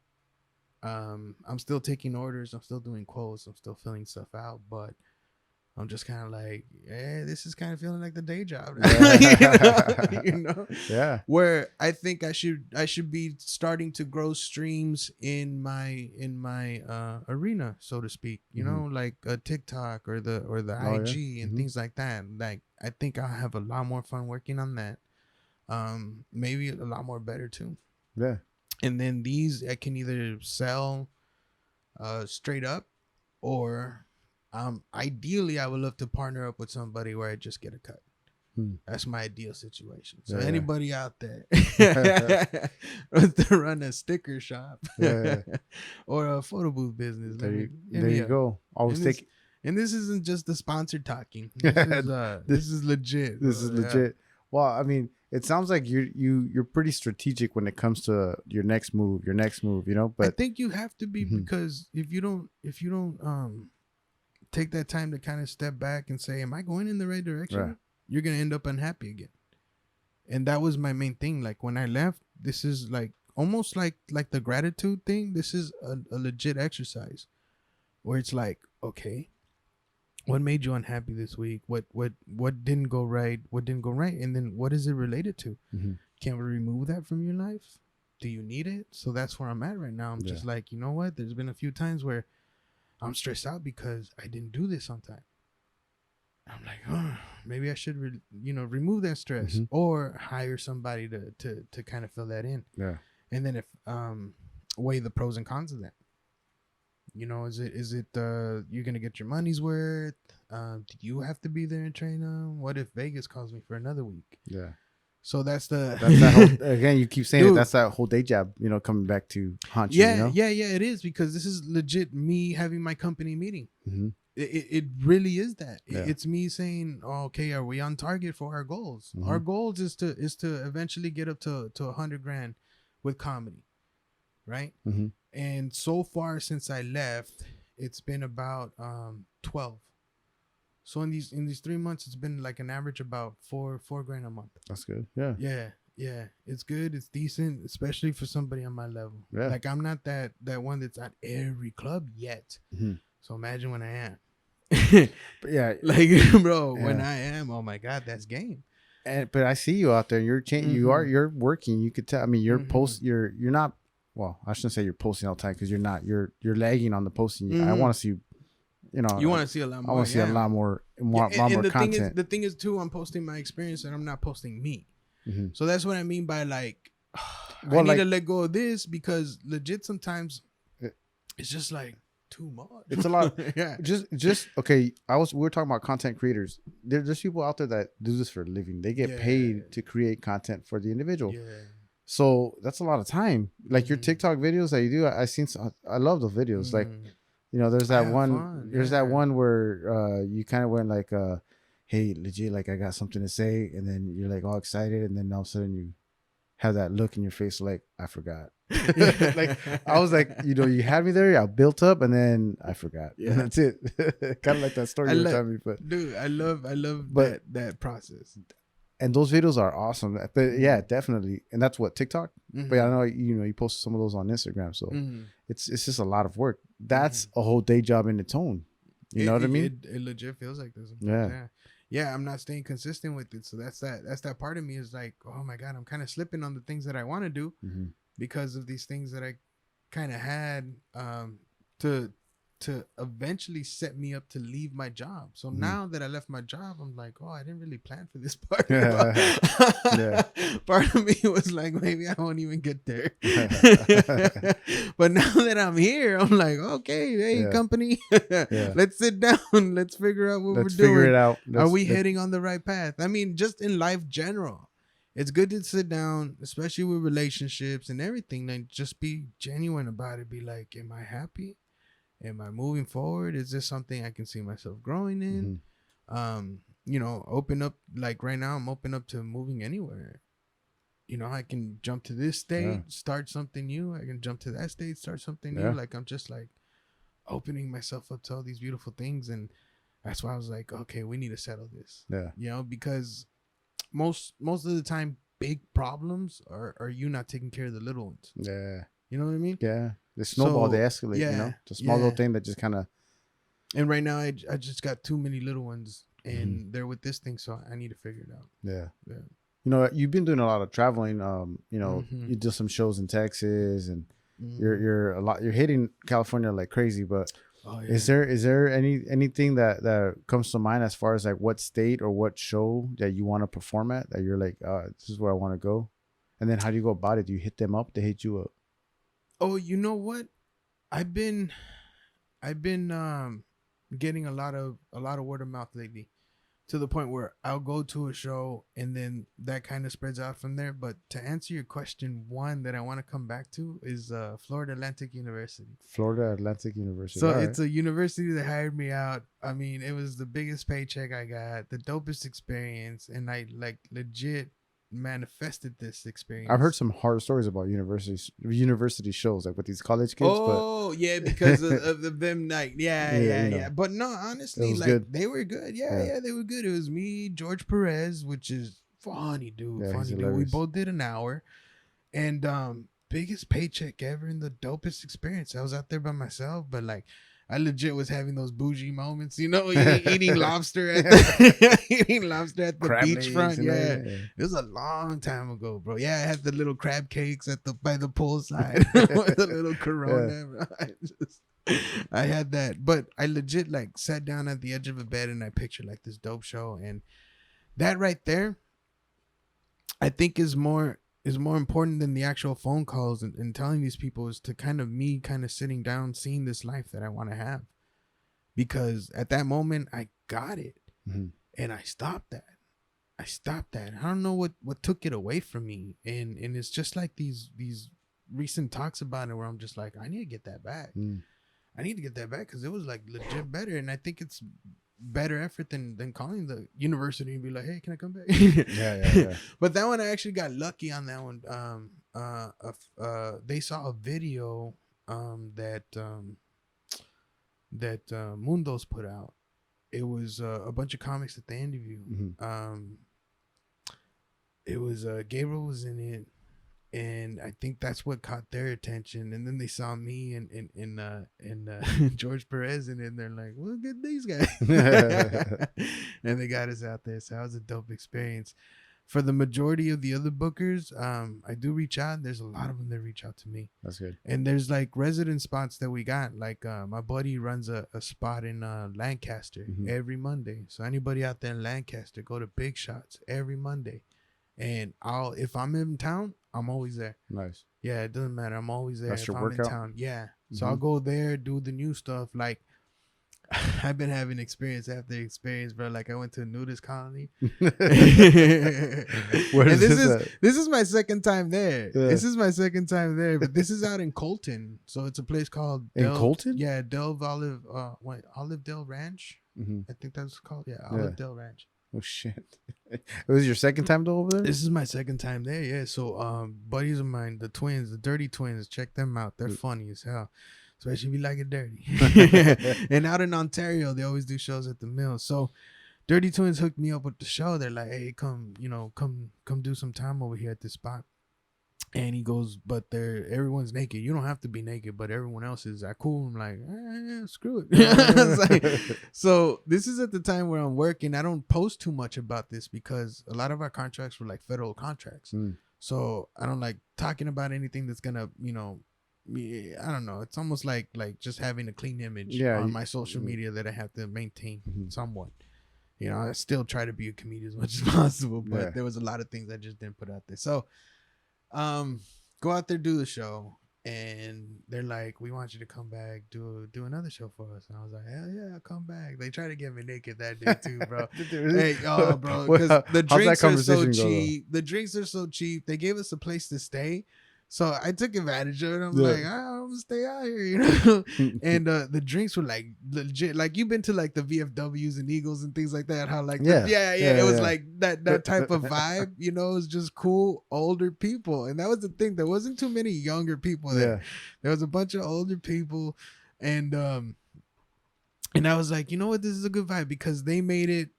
I'm still taking orders. I'm still doing quotes. I'm still filling stuff out, but I'm just kind of like, this is kind of feeling like the day job. Yeah. Where I think I should be starting to grow streams in my arena, so to speak. You know, like a TikTok or the IG and things like that. Like I think I'll have a lot more fun working on that. Maybe a lot more better too. Yeah. And then these I can either sell straight up, or ideally I would love to partner up with somebody where I just get a cut. That's my ideal situation. So Yeah. anybody out there wants to run a sticker shop or a photo booth business, there you go. Always take. And this isn't just the sponsored talking. This is legit. This is legit. Well, I mean, it sounds like you're pretty strategic when it comes to your next move. You know, but I think you have to be, because if you don't take that time to kind of step back and say, am I going in the right direction? Right. You're going to end up unhappy again. And that was my main thing. Like when I left, this is like almost like the gratitude thing. This is a legit exercise where it's like, okay, what made you unhappy this week? What didn't go right? What didn't go right? And then what is it related to? Can we remove that from your life? Do you need it? So that's where I'm at right now. I'm just like, you know what? There's been a few times where I'm stressed out because I didn't do this on time. I'm like, oh, maybe I should, remove that stress or hire somebody to kind of fill that in. Yeah. And then if weigh the pros and cons of that. You know, is it you're gonna get your money's worth? Do you have to be there and train them? What if Vegas calls me for another week? Yeah. So that's that whole, again, you keep saying it, that's that whole day job, coming back to haunt you. Yeah, it is, because this is legit me having my company meeting. It really is that. It's me saying, oh, okay, are we on target for our goals? Our goals is to eventually get up to $100,000 with comedy, right? And so far since I left, it's been about 12. So in these 3 months, it's been like an average about $4,000 a month. That's good. Yeah. It's good. It's decent, especially for somebody on my level. Yeah. Like I'm not that one that's at every club yet. So imagine when I am. But yeah, like bro, when I am, oh my God, that's game. But I see you out there. You're changing. You're working. You could tell. I mean, you're You're not. Well, I shouldn't say you're posting all the time, because you're not. You're lagging on the posting. I want to see. You want to see a lot more. I want to see a lot more more content. The thing is too, I'm posting my experience and I'm not posting me. So that's what I mean by like, I need to let go of this, because legit sometimes it's just like too much. It's a lot. Just okay. We were talking about content creators. There's people out there that do this for a living. They get paid to create content for the individual. So that's a lot of time. Like your TikTok videos that you do, I love those videos. Like, there's that one. There's that one where you kind of went like, "Hey, legit, like I got something to say," and then you're like all excited, and then all of a sudden you have that look in your face like, I forgot. Like I was like, you had me there, I built up, and then I forgot. And that's it. Kind of like that story you were telling me. But dude, I love that process. And those videos are awesome. But yeah, definitely. And that's what, TikTok? But I know you posted some of those on Instagram, so it's just a lot of work. That's a whole day job in its own. You know what I mean? It legit feels like this. Yeah, I'm not staying consistent with it. So that's that part of me is like, oh my God, I'm kind of slipping on the things that I want to do because of these things that I kind of had to eventually set me up to leave my job. So now that I left my job, I'm like, oh, I didn't really plan for this part. Part of me was like, maybe I won't even get there. But now that I'm here, I'm like, okay, hey, company, let's sit down. Let's figure out what we're doing. Figure it out. Are we heading on the right path? I mean, just in life general, it's good to sit down, especially with relationships and everything. Like, just be genuine about it. Be like, am I happy? Am I moving forward? Is this something I can see myself growing in? Open up. Like right now, I'm open up to moving anywhere. I can jump to this state, start something new. I can jump to that state, start something new. Like I'm just like opening myself up to all these beautiful things. And that's why I was like, okay, we need to settle this. Because most of the time, big problems are you not taking care of the little ones. You know what I mean? Yeah. The snowball, they escalate, It's a small little thing that just kind of. And right now, I just got too many little ones, and they're with this thing, so I need to figure it out. Yeah. You've been doing a lot of traveling. You do some shows in Texas, and you're hitting California like crazy. But Oh, yeah. Is there anything that comes to mind as far as like what state or what show that you want to perform at that you're like, this is where I want to go, and then how do you go about it? Do you hit them up? They hit you up? Oh, you know what? I've been getting a lot of word of mouth lately, to the point where I'll go to a show and then that kind of spreads out from there. But to answer your question, one that I want to come back to is Florida Atlantic University. Florida Atlantic University. So All it's right. a university that hired me out. I mean, it was the biggest paycheck I got, the dopest experience, and I like legit manifested this experience. I've heard some horror stories about university shows, like with these college kids. Oh, yeah, because of them, like, yeah. You know. But no, honestly, was like good. they were good. Yeah, they were good. It was me, George Perez, which is funny, dude. Yeah, he's Funny dude. We hilarious. both did an hour, and biggest paycheck ever and the dopest experience. I was out there by myself, but like, I legit was having those bougie moments, you know, eating lobster at the, eating lobster at the Crab legs beachfront. and Yeah, that, it was a long time ago, bro. Yeah, I had the little crab cakes by the poolside with the little Corona. Bro. I had that, but I legit like sat down at the edge of a bed and I pictured like this dope show, and that right there, I think is more important than the actual phone calls and telling these people, is to kind of sitting down, seeing this life that I want to have. Because at that moment I got it. Mhm. And I stopped that. I don't know what took it away from me. And it's just like these recent talks about it where I'm just like, I need to get that back. I need to get that back because it was like legit better. And I think it's better effort than calling the university and be like, hey, can I come back? Yeah. But that one, I actually got lucky on that one. They saw a video that Mundos put out. It was a bunch of comics that they interviewed. Mm-hmm. It was Gabriel was in it, and I think that's what caught their attention. And then they saw me and George Perez in it, and they're like, well, look at these guys. And they got us out there. So that was a dope experience. For the majority of the other bookers, I do reach out. There's a lot of them that reach out to me. That's good. And there's like resident spots that we got. Like my buddy runs a spot in Lancaster every Monday. So anybody out there in Lancaster, go to Big Shots every Monday. And if I'm in town, I'm always there. Nice. Yeah, it doesn't matter. I'm always there. That's if your I'm workout? in town. Yeah. So I'll go there, do the new stuff. Like, I've been having experience after experience, bro. Like, I went to a nudist colony. Where And is this? this is my second time there. Yeah. This is my second time there, but this is out in Colton. So it's a place called Colton? Yeah, Olive Dale Ranch. I think that's called. Yeah, Olive Dale Ranch. Oh shit! It was your second time though over there. This is my second time there. Yeah. So buddies of mine, the twins, the Dirty Twins, check them out. They're funny as hell. Especially if you like it dirty. And out in Ontario, they always do shows at the mill. So Dirty Twins hooked me up with the show. They're like, hey, come do some time over here at this spot. And he goes, but everyone's naked. You don't have to be naked, but everyone else is. Cool. I'm like, yeah, screw it. So this is at the time where I'm working. I don't post too much about this because a lot of our contracts were like federal contracts. So I don't like talking about anything that's gonna, I don't know. It's almost like just having a clean image on my social media that I have to maintain somewhat. I still try to be a comedian as much as possible, but there was a lot of things I just didn't put out there. So, go out there, do the show, and they're like, "We want you to come back, do another show for us." And I was like, "Hell yeah, I'll come back." They tried to get me naked that day too, bro. Hey, bro, because the drinks are so cheap. The drinks are so cheap. They gave us a place to stay. So I took advantage of it. I'm like, I'm gonna stay out here, And the drinks were like legit. Like, you've been to like the VFWs and Eagles and things like that. How like it was like that type of vibe. It was just cool older people, and that was the thing. There wasn't too many younger people there. There was a bunch of older people, and I was like, you know what, this is a good vibe because they made it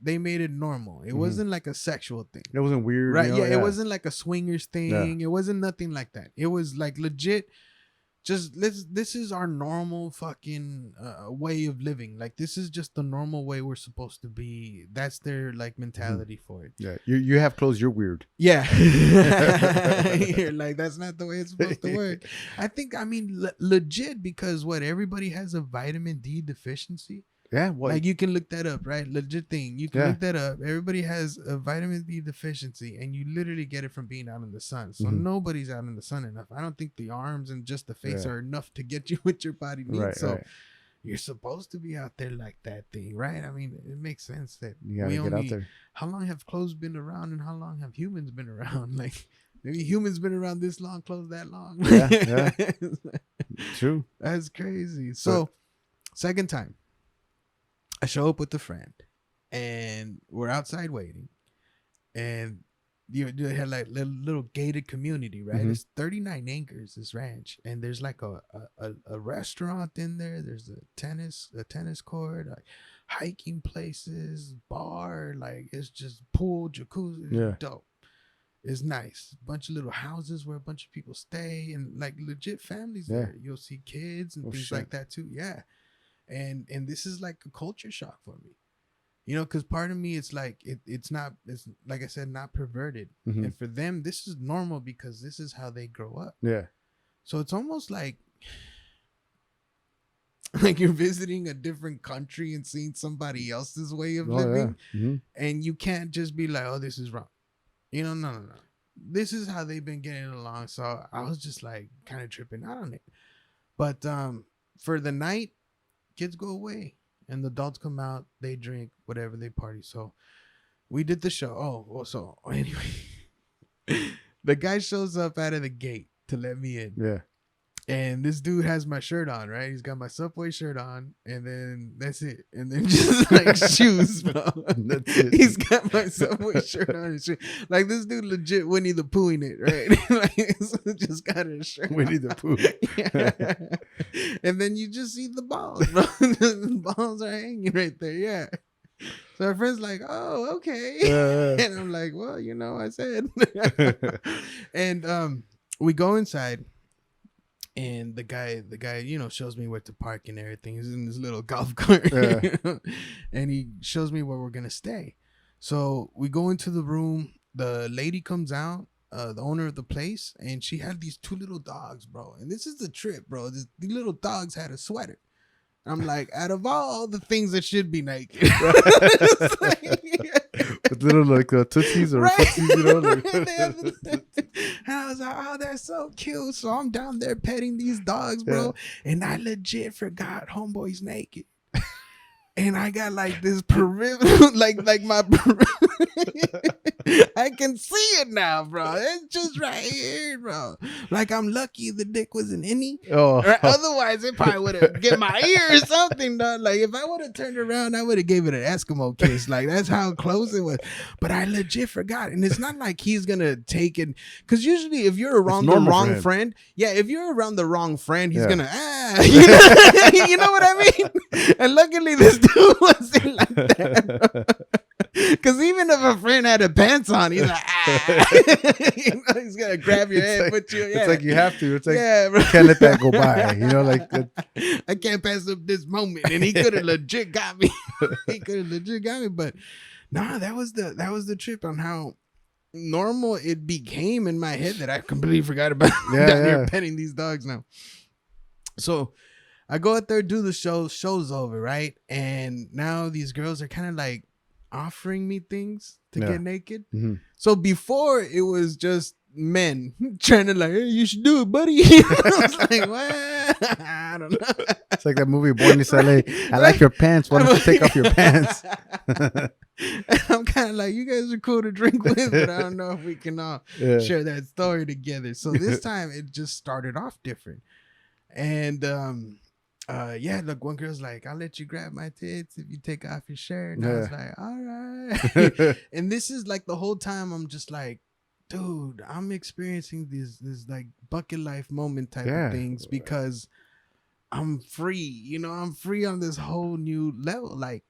normal. It wasn't like a sexual thing. It wasn't weird, right? It wasn't like a swingers thing. It wasn't nothing like that. It was like legit this is our normal fucking way of living. Like, this is just the normal way we're supposed to be. That's their like mentality for it. Yeah, you have clothes, you're weird. Yeah. You're like, that's not the way it's supposed to work. I mean legit, because everybody has a vitamin D deficiency. Yeah, well, like, you can look that up, right? Legit thing. You can look that up. Everybody has a vitamin D deficiency, and you literally get it from being out in the sun. So nobody's out in the sun enough. I don't think the arms and just the face are enough to get you what your body needs. Right, so you're supposed to be out there like that thing, right? I mean, it makes sense that you gotta get out there. How long have clothes been around, and how long have humans been around? Like, maybe humans been around this long, clothes that long. Yeah. True. That's crazy. So, second time, I show up with a friend, and we're outside waiting, and you had like little gated community, right? It's 39 acres, this ranch, and there's like a restaurant in there. There's a tennis court, like hiking places, bar, like it's just pool, jacuzzi. It's dope. It's nice. Bunch of little houses where a bunch of people stay, and like legit families there. You'll see kids and things like that too. Yeah. And this is like a culture shock for me, you know, because part of me, it's like it's like I said, not perverted, and for them this is normal because this is how they grow up. Yeah. So it's almost like you're visiting a different country and seeing somebody else's way of living, and you can't just be like, oh, this is wrong, you know. No. This is how they've been getting along. So I was just like kind of tripping out on it, but for the night, kids go away and the adults come out, they drink, whatever, they party. So we did the show. So anyway, the guy shows up out of the gate to let me in. Yeah. And this dude has my shirt on, right? He's got my Subway shirt on, and then that's it. And then just like shoes, bro. That's it. He's got my Subway shirt on and shit. Like, this dude legit Winnie the Poohing it, right? Like, just got his shirt Winnie the Pooh. Yeah. And then you just see the balls, bro. The balls are hanging right there, yeah. So our friend's like, oh, okay. And I'm like, well, you know, I said. And we go inside. And the guy, you know, shows me where to park and everything. He's in this little golf cart. And he shows me where we're going to stay. So we go into the room. The lady comes out, the owner of the place, and she had these two little dogs, bro. And this is the trip, bro. These little dogs had a sweater. I'm like, out of all the things that should be naked. With little like tootsies or footsies, you know. Like. And I was like, oh, they're so cute. So I'm down there petting these dogs, bro. Yeah. And I legit forgot homeboy's naked. And I got like this like my I can see it now, bro. It's just right here, bro. Like, I'm lucky the dick was an innie. Oh. Or otherwise, it probably would have get my ear or something, done. Like, if I would have turned around, I would have gave it an Eskimo kiss. Like, that's how close it was. But I legit forgot. And it's not like he's gonna take it, because usually if you're around the wrong friend, if you're around the wrong friend, he's gonna you know what I mean? And luckily this dude wasn't like that, because even if a friend had a pants on, he's like, you know, he's gonna grab your head, put you. Yeah. It's like you have to. It's like, you can't let that go by. You know, like I can't pass up this moment. And he could have legit got me. But nah, that was the trip on how normal it became in my head that I completely forgot about. Down here petting these dogs now. So I go out there, do the show's over, right? And now these girls are kind of like offering me things to get naked. So before, it was just men trying to like, hey, you should do it, buddy. I was like, what? I don't know. It's like that movie Buenos Aires. I like your pants. Why don't you take off your pants? And I'm kind of like, you guys are cool to drink with, but I don't know if we can all share that story together. So this time it just started off different. And look, one girl's like, I'll let you grab my tits if you take off your shirt. And I was like, all right. And this is like the whole time I'm just like, dude, I'm experiencing this like bucket life moment type of things, because I'm free. You know, I'm free on this whole new level. Like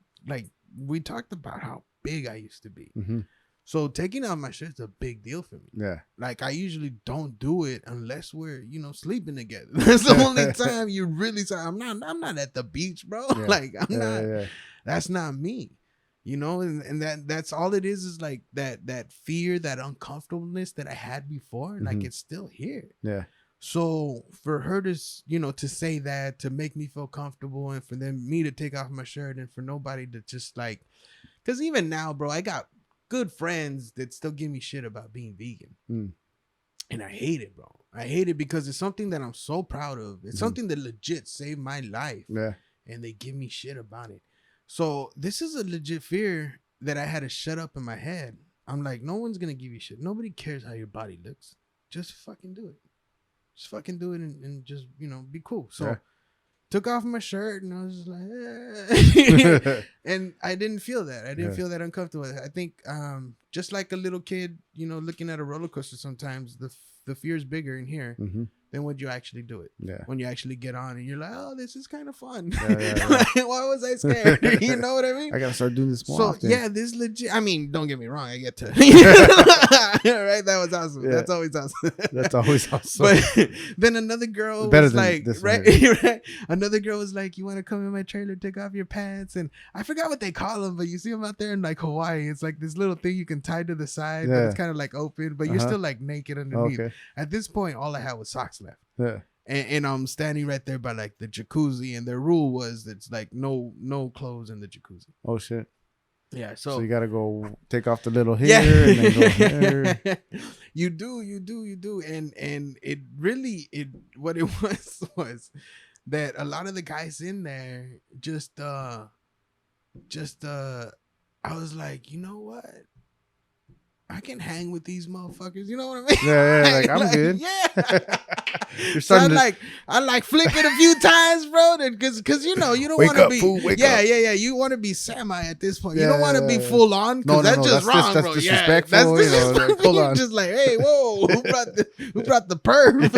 we talked about how big I used to be. So taking off my shirt is a big deal for me. Yeah. Like I usually don't do it unless we're, sleeping together. That's the only time you really say, I'm not at the beach, bro. Yeah. Like I'm not. Yeah. That's not me. And that's all it is like that fear, that uncomfortableness that I had before, like it's still here. Yeah. So for her to, to say that, to make me feel comfortable, and for me to take off my shirt, and for nobody to just like, because even now, bro, I got good friends that still give me shit about being vegan. And I hate it, bro. I hate it because it's something that I'm so proud of. It's something that legit saved my life. Yeah. And they give me shit about it. So this is a legit fear that I had to shut up in my head. I'm like, no one's going to give you shit. Nobody cares how your body looks. Just fucking do it. Just fucking do it and just, be cool. So took off my shirt and I was just like, and I didn't feel that. I didn't feel that uncomfortable. I think just like a little kid, looking at a roller coaster, sometimes the fear is bigger in here than when you actually do it. Yeah. When you actually get on and you're like, oh, this is kind of fun. Yeah. Like, why was I scared? You know what I mean? I gotta start doing this more So often. yeah, this legit. I mean, don't get me wrong. I get to right. That was awesome. Yeah. That's always awesome. That's always awesome. But then another girl Better was than like, this one right? Another girl was like, you want to come in my trailer, take off your pants? And I forgot what they call them, but you see them out there in like Hawaii. It's like this little thing you can tie to the side, but it's kind of like open, but you're still like naked underneath. Okay. At this point, all I had was socks left. Yeah. And I'm standing right there by like the jacuzzi, and their rule was it's like no clothes in the jacuzzi. Oh shit. Yeah, So you gotta go take off the little hair and then go here. You do, and it really what it was that a lot of the guys in there just I was like, you know what? I can hang with these motherfuckers. You know what I mean? Yeah, like I'm good. Yeah. You're So starting I like flick it a few times, bro. Because you don't Wake want to up, be fool, wake yeah, up. yeah. You want to be semi at this point. You Yeah, don't want to yeah, be yeah. full on because No, that's just wrong, that's bro. disrespectful, Yeah, that's you know, like, disrespectful. hold You're on. just like, hey, whoa, who brought the perv?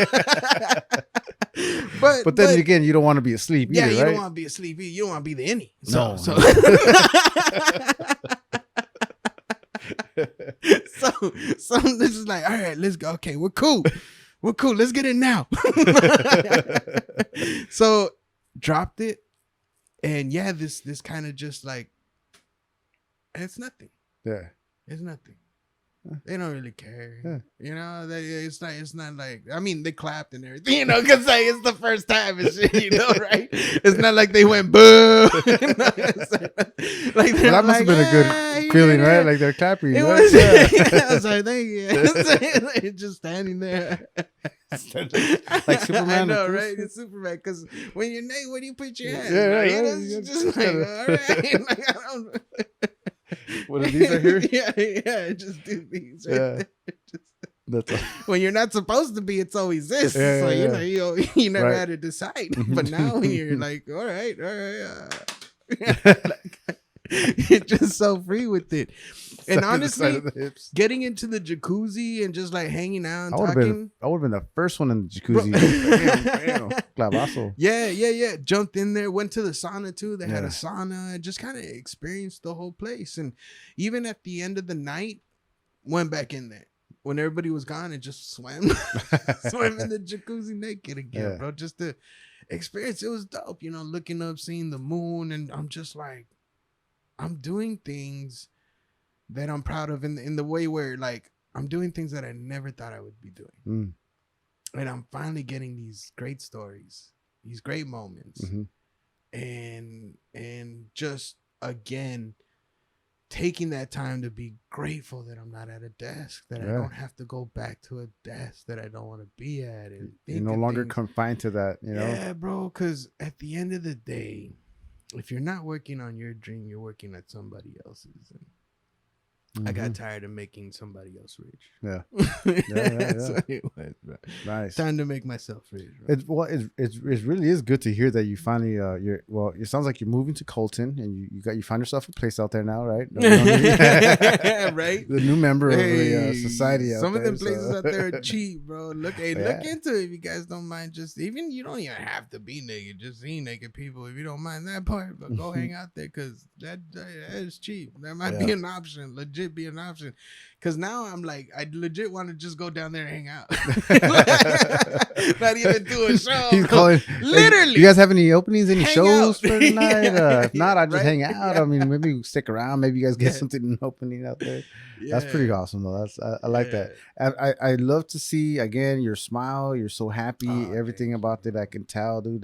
But then again, you don't want to be asleep yeah, either, you right? don't want to be asleep. You don't want to be the innie. No. So this is like, all right, let's go. Okay, we're cool. Let's get in now. So dropped it, and yeah, this kind of just like, it's nothing. Yeah. It's nothing. They don't really care. Yeah. It's not like, I mean, they clapped and everything, because like it's the first time and shit, right? It's not like they went boo. Like That must have been a good feeling, right? Like they're clapping. It right? was. Yeah. I was like, thank you. They're just standing there. Like Superman. I know, and right? Bruce. It's Superman, because when you're naked, where do you put your hands? Yeah, right? right, It's you just just like, gotta- all right. Like, I don't. What are these right here? Yeah, just do these. Right Yeah. there. That's all. When you're not supposed to be, it's always this. Yeah, So yeah, you never Right. had to decide. But now you're like, all right. You're just so free with it. And Side to side honestly, of the hips. getting into the jacuzzi and just like hanging out and I would talking. have been the first one in the jacuzzi. Bam, clavazo. Yeah. Jumped in there, went to the sauna too. They had a Yeah. sauna, and just kind of experienced the whole place. And even at the end of the night, went back in there. When everybody was gone, and just swam in the jacuzzi naked again, Yeah. bro. Just to experience. It was dope, looking up, seeing the moon. And I'm just like, I'm doing things that I'm proud of in the way where like I'm doing things that I never thought I would be doing. Mm. And I'm finally getting these great stories, these great moments. Mhm. And just again taking that time to be grateful that I'm not at a desk, that I Yeah. don't have to go back to a desk that I don't want to be at. And You're think no of longer things. confined to that, Yeah, bro, because at the end of the day, if you're not working on your dream, you're working at somebody else's. And I got tired of making somebody else rich. Yeah. That's what it was, bro. Nice. Time to make myself rich, bro. It really is good to hear that you finally it sounds like you're moving to Colton and you found yourself a place out there now, right? Right? The new member of the Hey, society out some there. of them places so. out there are cheap, bro. Look Yeah. into it if you guys don't mind. Just even you don't even have to be naked. Just see naked people if you don't mind that part. But go hang out there because that is cheap. That might be Yeah. an option, legit. legit be an option. Because now I'm like, I legit want to just go down there and hang out. Not even do a show. He's calling. Literally. You guys have any openings, any Hang shows out. for tonight? If not, I'll just right? hang out. I mean, maybe stick around. Maybe you guys get something an opening out there. Yeah. That's pretty awesome, though. I like that. I love to see again your smile. You're so happy. Everything about it, I can tell, dude.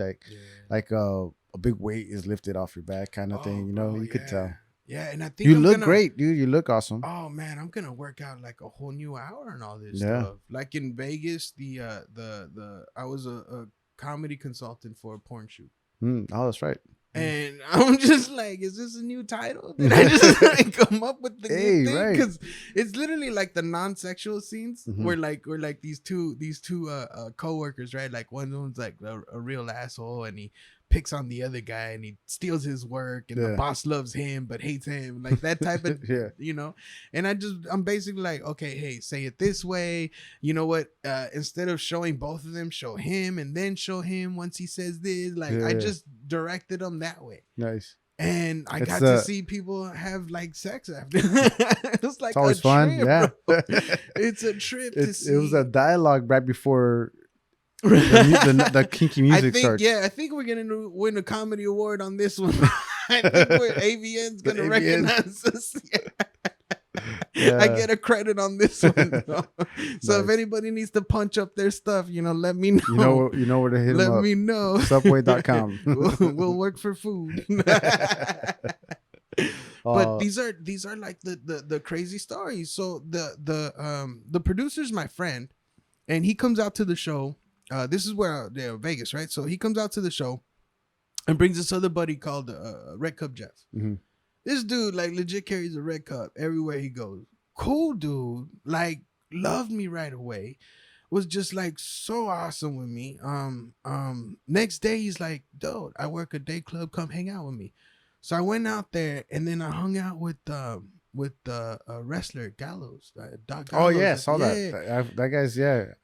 Like a big weight is lifted off your back, kind of thing. You know, you could tell. Yeah, and I think you look great, dude. You look awesome. Oh man, I'm gonna work out like a whole new hour and all this stuff. Like in Vegas, I was a comedy consultant for a porn shoot. Oh, that's right. And I'm just like, is this a new title? Did I just like come up with the new thing? Because it's literally like the non-sexual scenes where like these two co-workers, right? Like one's like a real asshole and he picks on the other guy and he steals his work and the boss loves him but hates him, like that type of you know. And I'm basically like, okay, hey, say it this way, you know what, instead of showing both of them, show him and then show him once he says this, like I just directed them that way. Nice. And I got to see people have like sex after. It's like, it's always fun. Trip, bro. It's a trip to see. It was a dialogue right before the kinky music starts. Yeah, I think we're gonna win a comedy award on this one. I think AVN's gonna recognize us. I get a credit on this one. So if anybody needs to punch up their stuff, you know, let me know. You know where to hit them up. Let me know. SUPWEY.com. We'll work for food. But these are like the crazy stories. So the producer's my friend, and he comes out to the show. This is where Vegas, right? So he comes out to the show and brings this other buddy called Red Cup Jeff. This dude like legit carries a red cup everywhere he goes. Cool dude, like loved me right away. Was just like so awesome with me. Next day he's like, dude, I work a day club, come hang out with me. So I went out there and then I hung out with the wrestler Gallows, Doc Gallows. Oh yeah, saw that. That guy's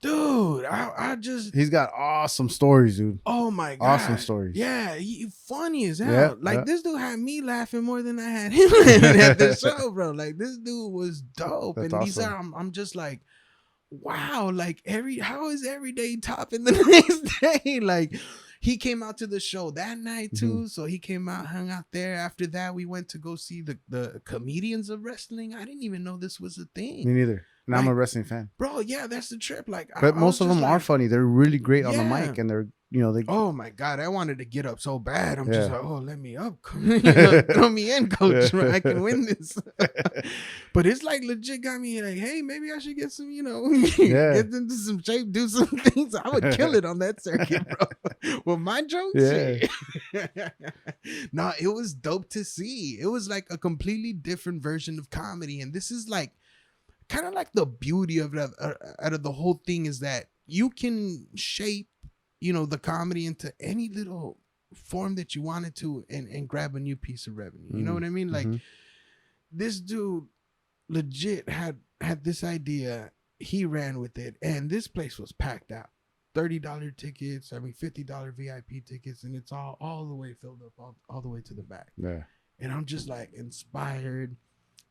dude. I just he's got awesome stories, dude. Oh my god, awesome stories. Yeah, he funny as hell. This dude had me laughing more than I had him laughing at the show, bro. Like this dude was dope. That's and these awesome. I'm just like, wow. Like how is every day topping the next day? Like. He came out to the show that night too. So he came out, hung out there. After that, we went to go see the comedians of wrestling. I didn't even know this was a thing. Me neither. And I'm a wrestling fan. Bro, yeah, that's the trip. Like, but most of them are funny. They're really great on the mic, and they're they. Oh my god, I wanted to get up so bad. I'm just like, oh, let me up, throw me in, coach. I can win this. But it's like legit got me like, hey, maybe I should get some, get into some shape, do some things. I would kill it on that circuit, bro. With my jokes, no, it was dope to see. It was like a completely different version of comedy, and this is like. Kind of like the beauty of it, out of the whole thing is that you can shape, the comedy into any little form that you wanted to and grab a new piece of revenue. You know what I mean? Like this dude legit had this idea. He ran with it and this place was packed out. $30 tickets, $50 VIP tickets, and it's all the way filled up all the way to the back. Yeah. And I'm just like inspired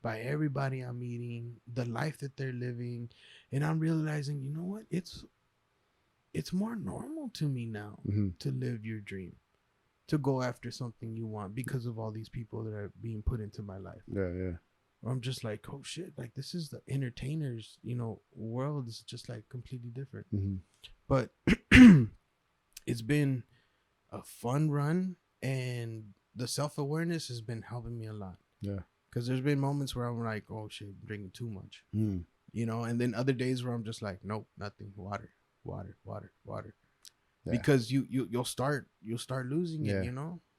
by everybody I'm meeting, the life that they're living, and I'm realizing, you know what? It's more normal to me now to live your dream, to go after something you want because of all these people that are being put into my life. Yeah. I'm just like, oh shit, like this is the entertainers, world is just like completely different. But it's been a fun run, and the self-awareness has been helping me a lot. Yeah. Because there's been moments where I'm like, oh shit, I'm drinking too much, and then other days where I'm just like, nope, nothing, water. Yeah. Because you'll start losing it,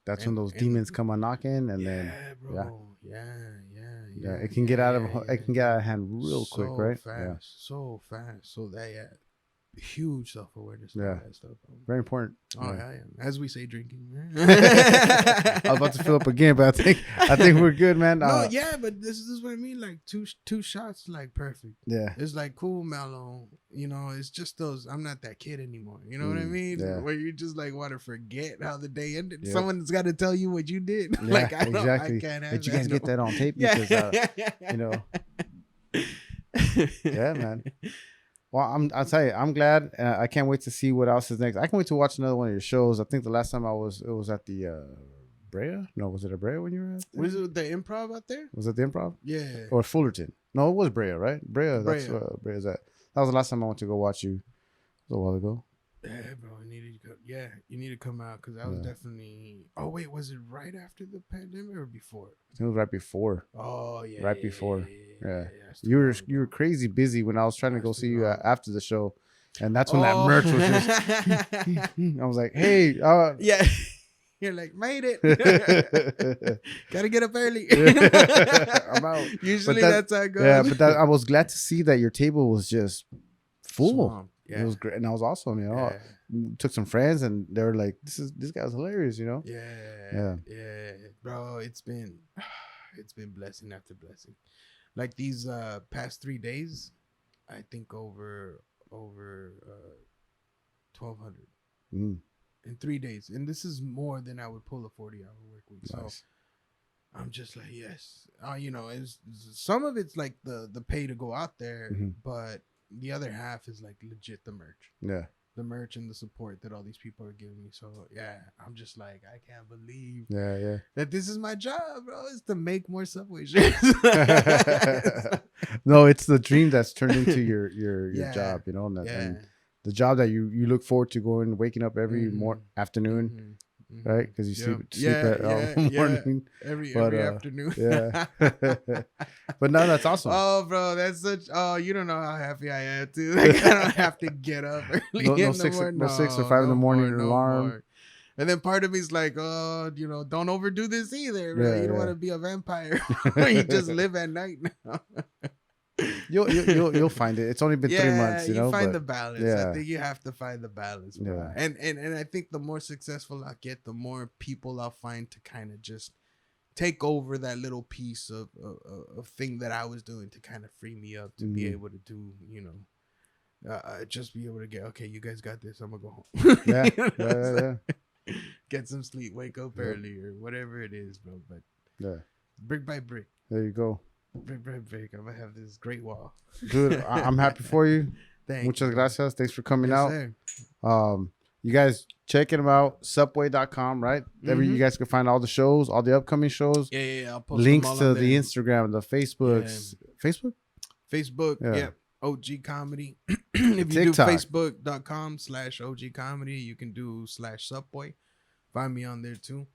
That's when those demons come on knocking, and then bro, yeah, it can get out of hand real quick, right? So fast. So that huge self-awareness. Yeah. That stuff. Very important. Oh yeah. As we say, drinking. I was about to fill up again, but I think we're good, man. No, yeah, but this is what I mean. Like two shots, like perfect. Yeah. It's like cool, mellow. You know, it's just those. I'm not that kid anymore. You know what I mean? Yeah. Where you just like want to forget how the day ended. Yeah. Someone's got to tell you what you did. Yeah, Like I exactly. can't have Did you that guys get that on tape? Yeah. Because you know. Yeah, man. Well, I'll tell you, I'm glad. I can't wait to see what else is next. I can wait to watch another one of your shows. I think the last time it was at the Brea. No, was it a Brea when you were at? Was it the improv out there? Was it the Improv? Yeah. Or Fullerton? No, it was Brea, right? Brea. That's Brea. Brea's at. That was the last time I went to go watch you. It was a while ago. Yeah, bro, you need to come out because I was definitely. Oh wait, was it right after the pandemic or before? I think it was right before. Oh yeah, Right before. Yeah. I You still were remember. crazy busy when I was trying to go see you after the show, and that's when that Oh. merch was just. I was like, "Hey, Yeah, you're like made it. Gotta get up early. I'm out." Usually But that's how it goes. Yeah, but I was glad to see that your table was just full. Swamp. It was great, and that was awesome. You know, Yeah. took some friends, and they were like, "This guy's hilarious." You know. Yeah, bro. It's been blessing after blessing. Like these past 3 days, I think over 1,200 Mm, in 3 days, and this is more than I would pull a 40-hour work week. So nice. I'm just like, yes, you know, it's some of it's like the pay to go out there, Mhm. but the other half is like legit the merch. Yeah. The merch and the support that all these people are giving me. So yeah, I'm just like, I can't believe Yeah. that this is my job, bro. Is to make more Subway shirts. No, it's the dream that's turned into your Yeah. job. You know, and Yeah. the job that you look forward to going, waking up every Mhm. afternoon, Mhm. right? Because you sleep Yeah, at morning. Every But, afternoon. Yeah. But no, that's awesome. Oh, bro, that's such. Oh, you don't know how happy I am too. Like I don't have to get up early No in the 6 morning. no 6 or 5 in the morning more, alarm. more. And then part of me's like, oh, you know, don't overdo this either. Right? Yeah, You don't yeah. want to be a vampire. You just live at night now. You'll find it. It's only been 3 months. You know, find but the balance. yeah. I think you have to find the balance, bro. Yeah. And I think the more successful I get, the more people I'll find to kind of just take over that little piece of thing that I was doing to kind of free me up to be Mhm. able to do, you know, just be able to get, okay, you guys got this. I'm gonna go home. Yeah. You know what I'm Yeah. saying? Get some sleep, wake up early, or whatever it is, bro. But Yeah. brick by brick, There you go, brick by brick, I'm gonna have this great wall. dude. I'm happy for you. Thank Muchas you. gracias. Thanks for coming Yes, out. sir. You guys checking them out. SUPWEY.com, right? You guys can find all the shows, all the upcoming shows. Yeah. I'll post them Links all to on the there. Instagram, the Facebooks. Facebook? Facebook, Yeah. OG Comedy. If you TikTok. do Facebook.com/OG Comedy, you can do /Subway. Find me on there too.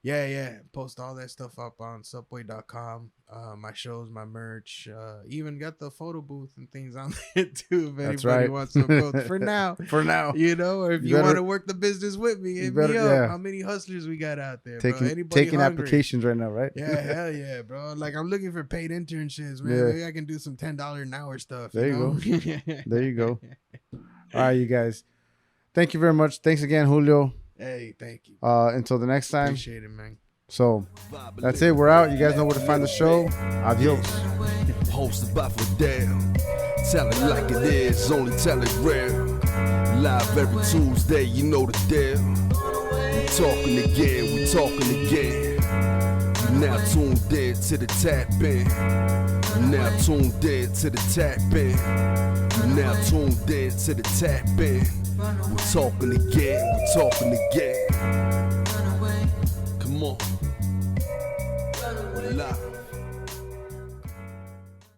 Yeah. Post all that stuff up on SUPWEY.com. My shows, my merch. Even got the photo booth and things on there too. If That's anybody right. wants to go for now. For now. You know, or if You you want better- to work the business with me, hit better- me up. yeah. How many hustlers we got out there, bro? Taking Anybody hungry? applications right now, right? Yeah, hell yeah, bro. Like I'm looking for paid internships, man. Yeah. Maybe I can do some $10 an hour stuff. There you go. There you go. All right, you guys. Thank you very much. Thanks again, Julio. Hey, thank you. Until the next time. Appreciate it, man. So that's it. We're out. You guys know where to find the show. Adios. Hosted by Fidel. Tell it like it is, only tell it real. Live every Tuesday, you know the deal. We talking again. You now tuned in to the tap in. You now tuned in to the tap in. You now tuned in to the tap in. We talking again. Come on. We live.